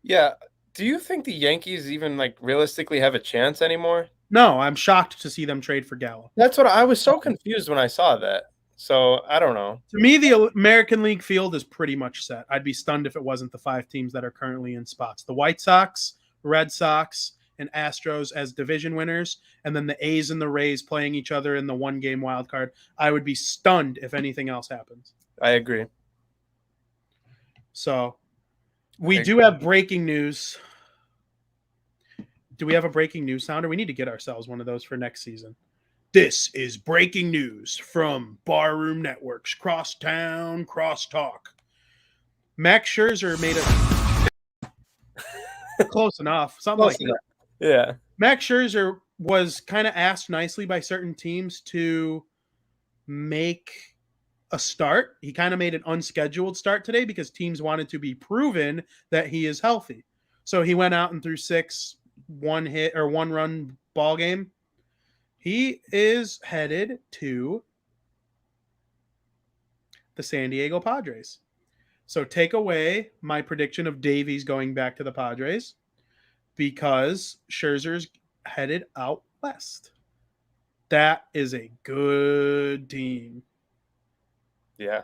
Yeah. Do you think the Yankees even realistically have a chance anymore? No, I'm shocked to see them trade for Gallo. That's what I was so confused when I saw that. So I don't know. To me, the American League field is pretty much set. I'd be stunned if it wasn't the 5 teams that are currently in spots. The White Sox, Red Sox, and Astros as division winners, and then the A's and the Rays playing each other in the 1-game wild card. I would be stunned if anything else happens. I agree. So we do have breaking news. Do we have a breaking news sounder? We need to get ourselves one of those for next season. This is breaking news from Barroom Network's Crosstown Crosstalk. Max Scherzer made a close enough, something Close like enough. that. Yeah. Max Scherzer was kind of asked nicely by certain teams to make a start. He kind of made an unscheduled start today because teams wanted to be proven that he is healthy. So he went out and threw 6 one-run ball game. He is headed to the San Diego Padres. So take away my prediction of Davies going back to the Padres, because Scherzer's headed out west. That is a good team. Yeah.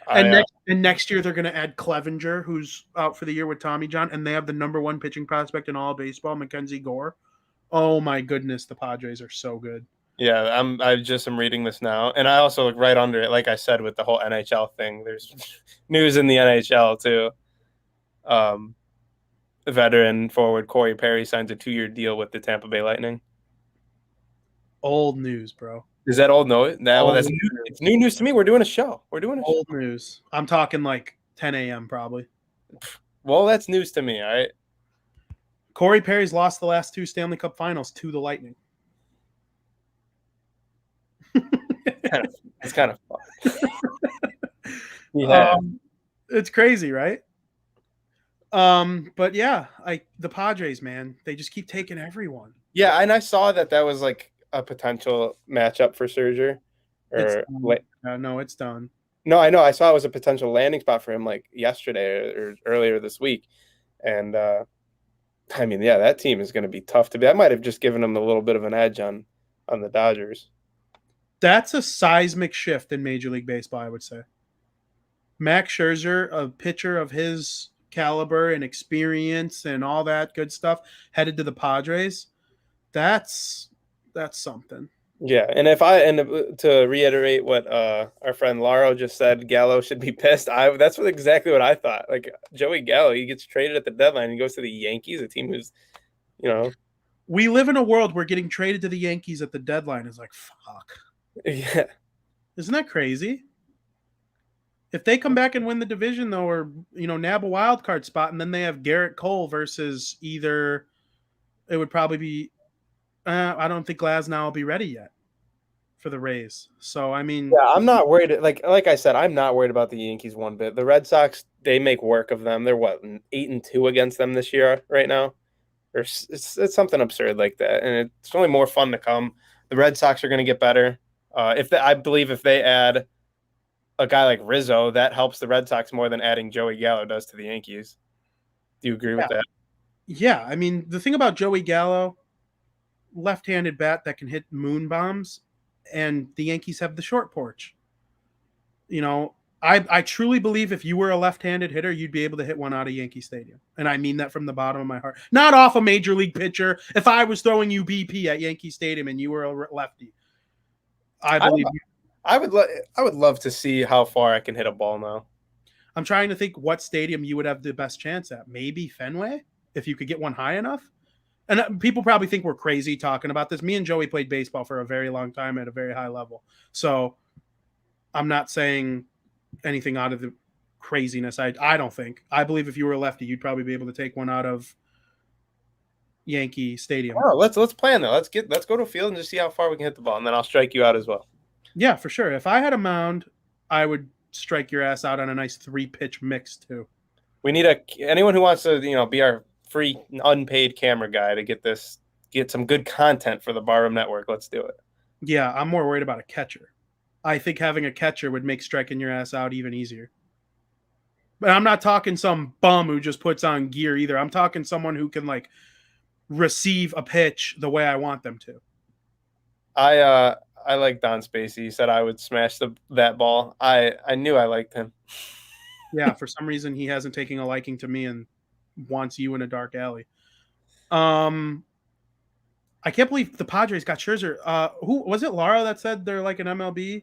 And next year they're going to add Clevenger, who's out for the year with Tommy John, and they have the number 1 pitching prospect in all of baseball, Mackenzie Gore. Oh my goodness, the Padres are so good. Yeah, I just am reading this now, and I also look right under it. Like I said, with the whole NHL thing, there's news in the NHL too. Veteran forward Corey Perry signs a 2-year deal with the Tampa Bay Lightning. Old news, bro. Is that old? No, that's new. It's new news to me. We're doing a show. Old news. I'm talking 10 a.m. probably. Well, that's news to me. All right. Corey Perry's lost the last 2 Stanley Cup Finals to the Lightning. It's kind of fun. Yeah. It's crazy, right? But yeah, the Padres, man, they just keep taking everyone. Yeah, and I saw that was a potential matchup for Scherzer. No, it's done. No, I know. I saw it was a potential landing spot for him yesterday or earlier this week. And that team is going to be tough to beat. I might have just given him a little bit of an edge on the Dodgers. That's a seismic shift in Major League Baseball, I would say. Max Scherzer, a pitcher of his caliber and experience and all that good stuff, headed to the Padres. That's something. Yeah, and to reiterate what our friend Laro just said, Gallo should be pissed. That's exactly what I thought. Joey Gallo, he gets traded at the deadline and goes to the Yankees, a team who's, We live in a world where getting traded to the Yankees at the deadline is fuck. Yeah. Isn't that crazy? If they come back and win the division, though, or nab a wild card spot, and then they have Garrett Cole versus either, it would probably be. I don't think Glasnow will be ready yet for the Rays. So yeah, I'm not worried. Like I said, I'm not worried about the Yankees one bit. The Red Sox, they make work of them. They're 8-2 against them this year right now, or it's something absurd like that. And it's only more fun to come. The Red Sox are going to get better. I believe if they add a guy like Rizzo, that helps the Red Sox more than adding Joey Gallo does to the Yankees. Do you agree with that? Yeah, I mean, the thing about Joey Gallo, left-handed bat that can hit moon bombs, and the Yankees have the short porch. You know, I truly believe if you were a left-handed hitter, you'd be able to hit one out of Yankee Stadium. And I mean that from the bottom of my heart. Not off a major league pitcher. If I was throwing you BP at Yankee Stadium and you were a lefty, I believe you. I would love to see how far I can hit a ball now. I'm trying to think what stadium you would have the best chance at. Maybe Fenway, if you could get one high enough. And people probably think we're crazy talking about this. Me and Joey played baseball for a very long time at a very high level. So I'm not saying anything out of the craziness. I don't think. I believe if you were a lefty, you'd probably be able to take one out of Yankee Stadium. Oh, let's plan that. Let's go to a field and just see how far we can hit the ball, and then I'll strike you out as well. Yeah, for sure. If I had a mound, I would strike your ass out on a nice 3-pitch mix too. We need anyone who wants to, be our free unpaid camera guy to get some good content for the Barroom Network. Let's do it. Yeah, I'm more worried about a catcher. I think having a catcher would make striking your ass out even easier. But I'm not talking some bum who just puts on gear either. I'm talking someone who can receive a pitch the way I want them to. I like Don Spacey. He said I would smash that ball. I knew I liked him. Yeah, for some reason he hasn't taken a liking to me and wants you in a dark alley. I can't believe the Padres got Scherzer. Who was it? Laura that said they're like an MLB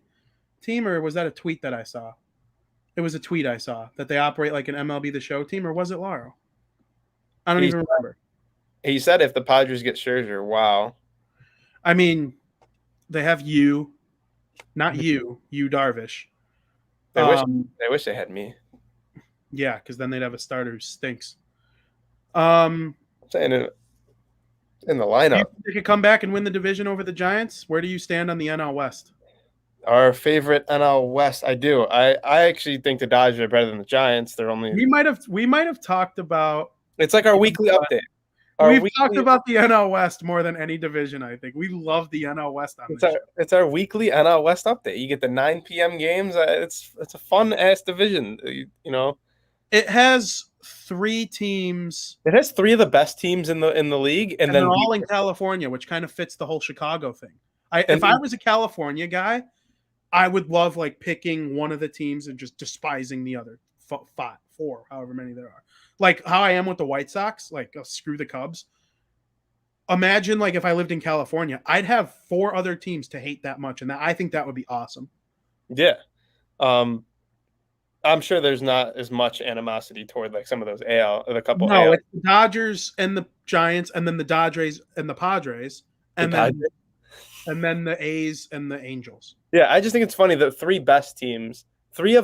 team, or was that a tweet that I saw? It was a tweet I saw that they operate like an MLB The Show team, or was it Laura? I don't even remember. He said if the Padres get Scherzer, wow. I mean, they have you, not you Darvish. They wish they had me. Yeah, because then they'd have a starter who stinks. I'm saying in the lineup. They could come back and win the division over the Giants. Where do you stand on the NL West? Our favorite NL West, I do. I actually think the Dodgers are better than the Giants. They're only. We might have talked about. It's like our weekly update. We've talked about the NL West more than any division. I think we love the NL West on this show. It's our weekly NL West update. You get the 9 p.m. games. It's a fun ass division. It has 3 teams. It has 3 of the best teams in the league, and then they're all in California, which kind of fits the whole Chicago thing. If I was a California guy, I would love picking one of the teams and just despising the other 4, however many there are. Like how I am with the White Sox, screw the Cubs. Imagine if I lived in California, I'd have 4 other teams to hate that much, and I think that would be awesome. Yeah. I'm sure there's not as much animosity toward some of those the couple. No, it's the Dodgers and the Giants, and then the Dodgers and the Padres, and then the A's and the Angels. Yeah, I just think it's funny that 3 of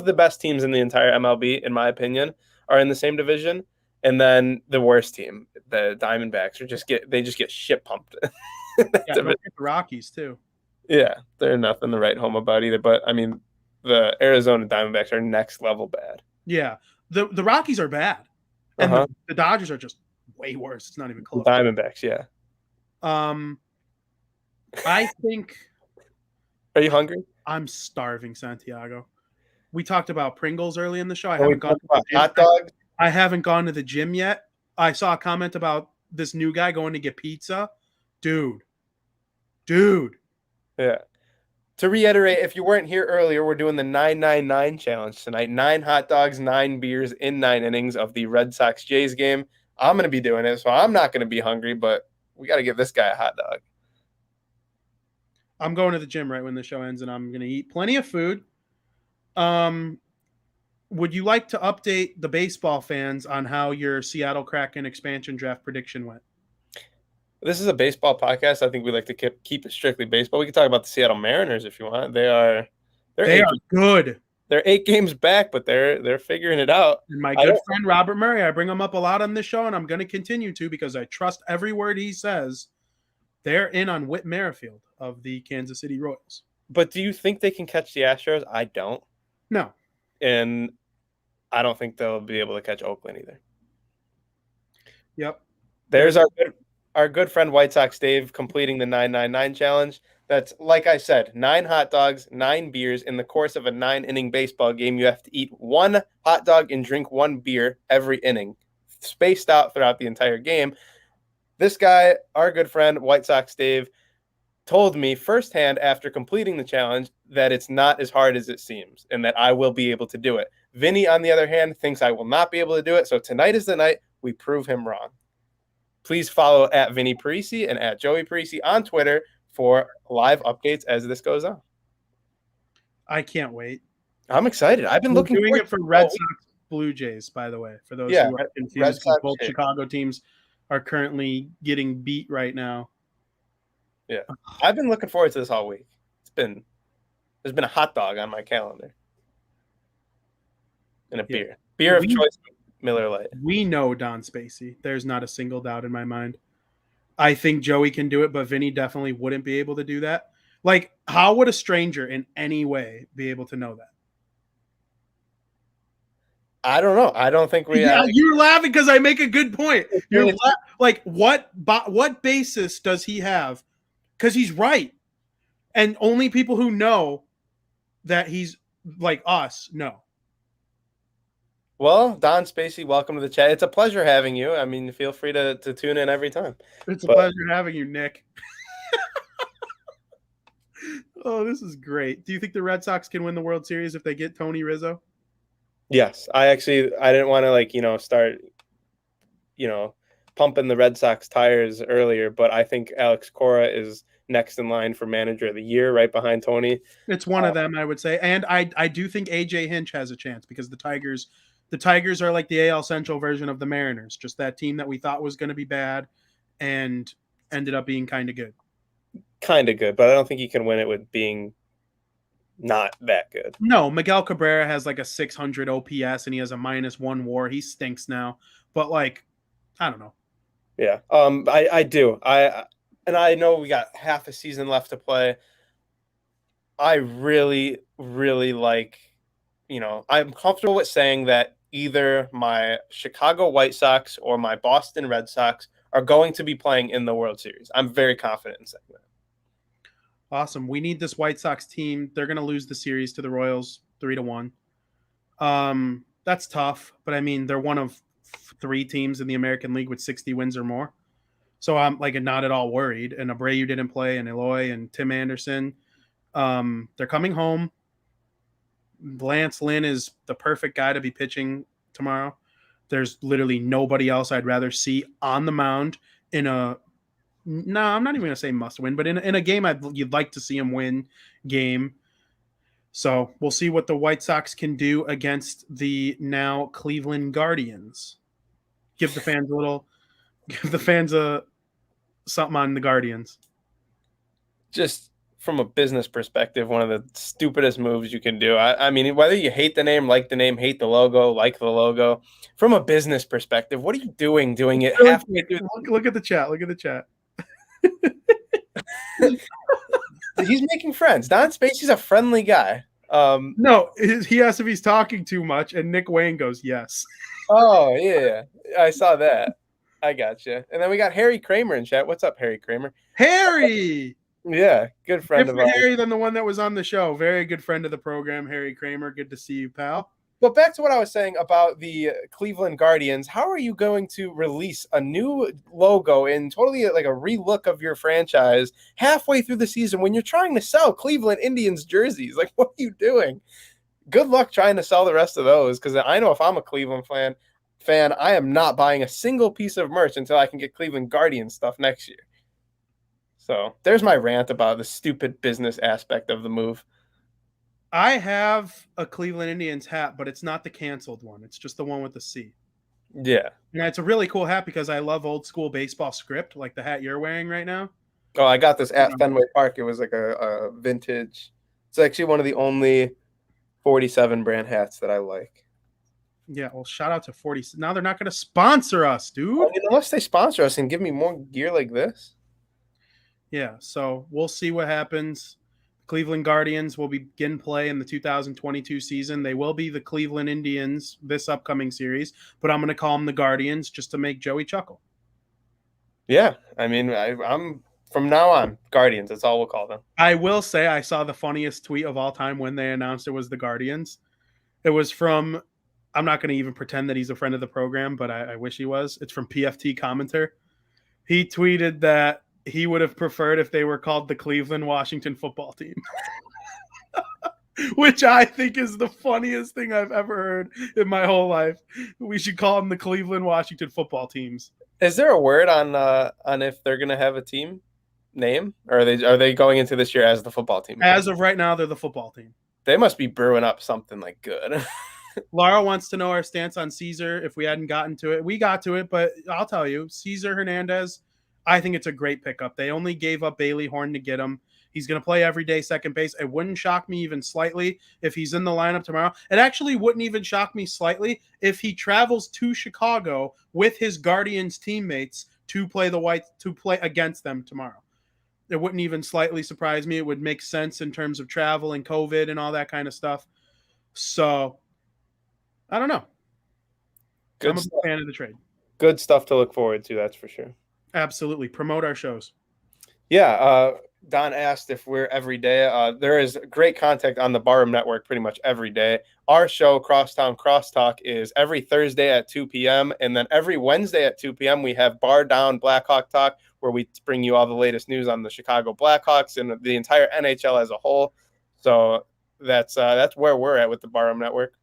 the best teams in the entire MLB, in my opinion, are in the same division, and then the worst team, the Diamondbacks, just get shit pumped. Yeah, the Rockies too. Yeah, they're nothing to write home about either. But I mean, the Arizona Diamondbacks are next level bad. Yeah, the Rockies are bad, and the Dodgers are just way worse. It's not even close. The Diamondbacks, yeah. I think. Are you hungry? I'm starving, Santiago. We talked about Pringles early in the show. I haven't gone to the gym yet. I saw a comment about this new guy going to get pizza. Dude. Yeah. To reiterate, if you weren't here earlier, we're doing the 999 challenge tonight. 9 hot dogs, 9 beers in 9 innings of the Red Sox Jays game. I'm going to be doing it, so I'm not going to be hungry, but we got to give this guy a hot dog. I'm going to the gym right when the show ends, and I'm going to eat plenty of food. Would you like to update the baseball fans on how your Seattle Kraken expansion draft prediction went? This is a baseball podcast. I think we like to keep it strictly baseball. We can talk about the Seattle Mariners if you want. They are good. They're 8 games back, but they're figuring it out. And my good friend Robert Murray, I bring him up a lot on this show, and I'm going to continue to because I trust every word he says. They're in on Whit Merrifield of the Kansas City Royals. But do you think they can catch the Astros? I don't. No. And I don't think they'll be able to catch Oakland either. Yep. There's our good friend White Sox Dave completing the 999 challenge. That's, like I said, 9 hot dogs, 9 beers. In the course of a 9-inning baseball game, you have to eat 1 hot dog and drink 1 beer every inning, spaced out throughout the entire game. This guy, our good friend, White Sox Dave, told me firsthand after completing the challenge that it's not as hard as it seems and that I will be able to do it. Vinny, on the other hand, thinks I will not be able to do it. So tonight is the night we prove him wrong. Please follow at Vinny Parisi and at Joey Parisi on Twitter for live updates as this goes on. I can't wait. I'm excited. I've been looking doing forward it for to Red Sox Blue Jays, by the way, for those who are confused. Sox, Both Chicago teams are currently getting beat right now. Yeah, I've been looking forward to this all week. There's been a hot dog on my calendar and a beer of choice, Miller Lite. We know Don Spacey. There's not a single doubt in my mind. I think Joey can do it, but Vinny definitely wouldn't be able to do that. Like, how would a stranger in any way be able to know that? I don't know. I don't think we. Yeah, you're laughing because I make a good point. You're like, what basis does he have? Because he's right, and only people who know that he's like us know. Well, Don Spacey, welcome to the chat. It's a pleasure having you. I mean, feel free to tune in every time. It's a pleasure having you, Nick. Oh, this is great. Do you think the Red Sox can win the World Series if they get Tony Rizzo? Yes. I didn't want to start, pumping the Red Sox tires earlier, but I think Alex Cora is next in line for manager of the year, right behind Tony. It's one of them, I would say. And I do think AJ Hinch has a chance because the Tigers are like the AL Central version of the Mariners, just that team that we thought was going to be bad and ended up being kind of good. Kind of good, but I don't think you can win it with being not that good. No, Miguel Cabrera has like a 600 OPS and he has a -1 WAR. He stinks now, but I don't know. Yeah, I do. And I know we got half a season left to play. I really, really like. I'm comfortable with saying that either my Chicago White Sox or my Boston Red Sox are going to be playing in the World Series. I'm very confident in saying that. Awesome. We need this White Sox team. They're going to lose the series to the Royals 3-1. That's tough, but I mean, they're one of 3 teams in the American League with 60 wins or more. So I'm not at all worried. And Abreu didn't play, and Eloy and Tim Anderson. They're coming home. Lance Lynn is the perfect guy to be pitching tomorrow. There's literally nobody else I'd rather see on the mound in I'm not even going to say must win, but in a game you'd like to see him win game. So we'll see what the White Sox can do against the now Cleveland Guardians. Give the fans something on the Guardians. Just from a business perspective, one of the stupidest moves you can do. I mean, whether you hate the name, like the name, hate the logo, like the logo, from a business perspective, what are you doing it halfway through? Look at the chat. Look at the chat. He's making friends. Don Spacey's a friendly guy. No, he asked if he's talking too much, and Nick Wayne goes, yes. Oh, yeah. I saw that. I gotcha. And then we got Harry Kramer in chat. What's up, Harry Kramer? Harry! Yeah, good friend Different of ours. Harry than the one that was on the show. Very good friend of the program, Harry Kramer. Good to see you, pal. But back to what I was saying about the Cleveland Guardians. How are you going to release a new logo and totally like a relook of your franchise halfway through the season when you're trying to sell Cleveland Indians jerseys? Like, what are you doing? Good luck trying to sell the rest of those, because I know if I'm a Cleveland fan, I am not buying a single piece of merch until I can get Cleveland Guardians stuff next year. So there's my rant about the stupid business aspect of the move. I have a Cleveland Indians hat, but it's not the canceled one. It's just the one with the C. Yeah. And it's a really cool hat because I love old school baseball script, like the hat you're wearing right now. Oh, I got this at Fenway Park. It was like a vintage. It's actually one of the only 47 brand hats that I like. Yeah, well, shout out to 40. Now they're not going to sponsor us, dude. Well, unless they sponsor us and give me more gear like this. Yeah, so we'll see what happens. Cleveland Guardians will begin play in the 2022 season. They will be the Cleveland Indians this upcoming series, but I'm going to call them the Guardians just to make Joey chuckle. Yeah, I mean, I'm from now on, Guardians. That's all we'll call them. I will say I saw the funniest tweet of all time when they announced it was the Guardians. It was from, I'm not going to even pretend that he's a friend of the program, but I wish he was. It's from PFT Commenter. He tweeted that he would have preferred if they were called the Cleveland Washington football team. Which I think is the funniest thing I've ever heard in my whole life. We should call them the Cleveland Washington football teams. Is there a word on if they're going to have a team name, or are they going into this year as the football team? As of right now, they're the football team. They must be brewing up something like good. Laura wants to know our stance on Cesar if we hadn't gotten to it. We got to it, but I'll tell you, Cesar Hernandez, I think it's a great pickup. They only gave up Bailey Horn to get him. He's going to play every day second base. It wouldn't shock me even slightly if he's in the lineup tomorrow. It actually wouldn't even shock me slightly if he travels to Chicago with his Guardians teammates to play against them tomorrow. It wouldn't even slightly surprise me. It would make sense in terms of travel and COVID and all that kind of stuff. So, I don't know. I'm a big fan of the trade. Good stuff to look forward to, that's for sure. Absolutely. Promote our shows. Yeah, Don asked if we're every day. There is great content on the Barroom Network pretty much every day. Our show, Crosstown Crosstalk, is every Thursday at 2 p.m. And then every Wednesday at 2 p.m., we have Bar Down Blackhawk Talk, where we bring you all the latest news on the Chicago Blackhawks and the entire NHL as a whole. So that's where we're at with the Barroom Network.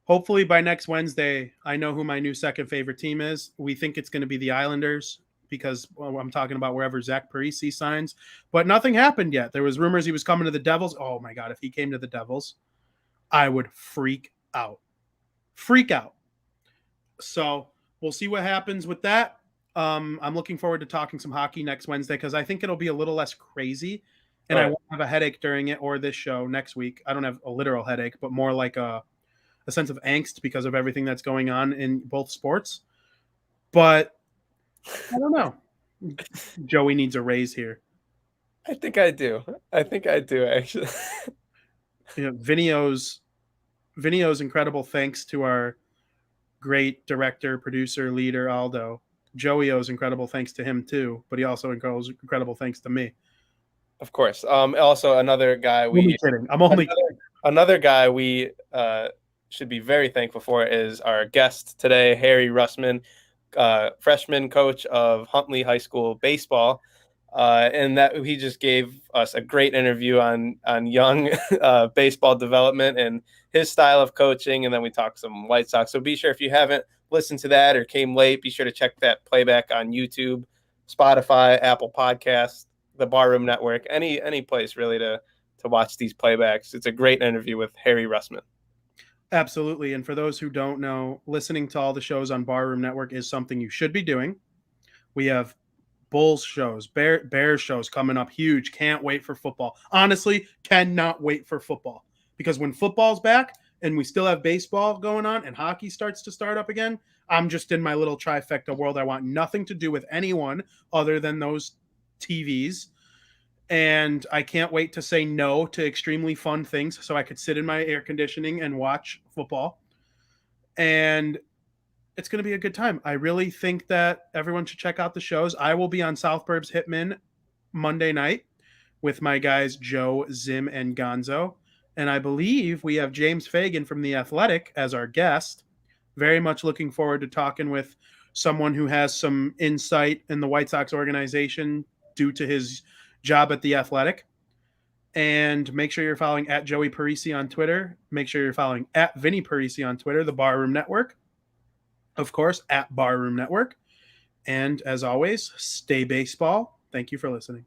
Hopefully by next Wednesday, I know who my new second favorite team is. We think it's going to be the Islanders because I'm talking about wherever Zach Parise signs. But nothing happened yet. There was rumors he was coming to the Devils. Oh, my God. If he came to the Devils, I would freak out. Freak out. So we'll see what happens with that. I'm looking forward to talking some hockey next Wednesday because I think it'll be a little less crazy. And I won't have a headache during it or this show next week. I don't have a literal headache, but more like a sense of angst because of everything that's going on in both sports. But I don't know. Joey needs a raise here. I think I do, actually. Vinny's incredible thanks to our great director, producer, leader, Aldo. Joey owes incredible thanks to him too, but he also owes incredible thanks to me. Of course. Also, another guy another guy we should be very thankful for is our guest today, Harry Russman, freshman coach of Huntley High School baseball. And that he just gave us a great interview on young baseball development and his style of coaching. And then we talked some White Sox. So be sure, if you haven't listened to that or came late, be sure to check that playback on YouTube, Spotify, Apple Podcasts, the Barroom Network, any place really to watch these playbacks. It's a great interview with Harry Russman. Absolutely. And for those who don't know, listening to all the shows on Barroom Network is something you should be doing. We have Bulls shows, Bears shows coming up huge. Can't wait for football. Honestly, cannot wait for football. Because when football's back and we still have baseball going on and hockey starts to start up again, I'm just in my little trifecta world. I want nothing to do with anyone other than those TVs. And I can't wait to say no to extremely fun things so I could sit in my air conditioning and watch football. And it's going to be a good time. I really think that everyone should check out the shows. I will be on South Burbs Hitman Monday night with my guys Joe, Zim, and Gonzo. And I believe we have James Fagan from The Athletic as our guest. Very much looking forward to talking with someone who has some insight in the White Sox organization due to his job at The Athletic. And make sure you're following at Joey Parisi on Twitter. Make sure you're following at Vinnie Parisi on Twitter, the Barroom Network. Of course, at Barroom Network. And as always, stay baseball. Thank you for listening.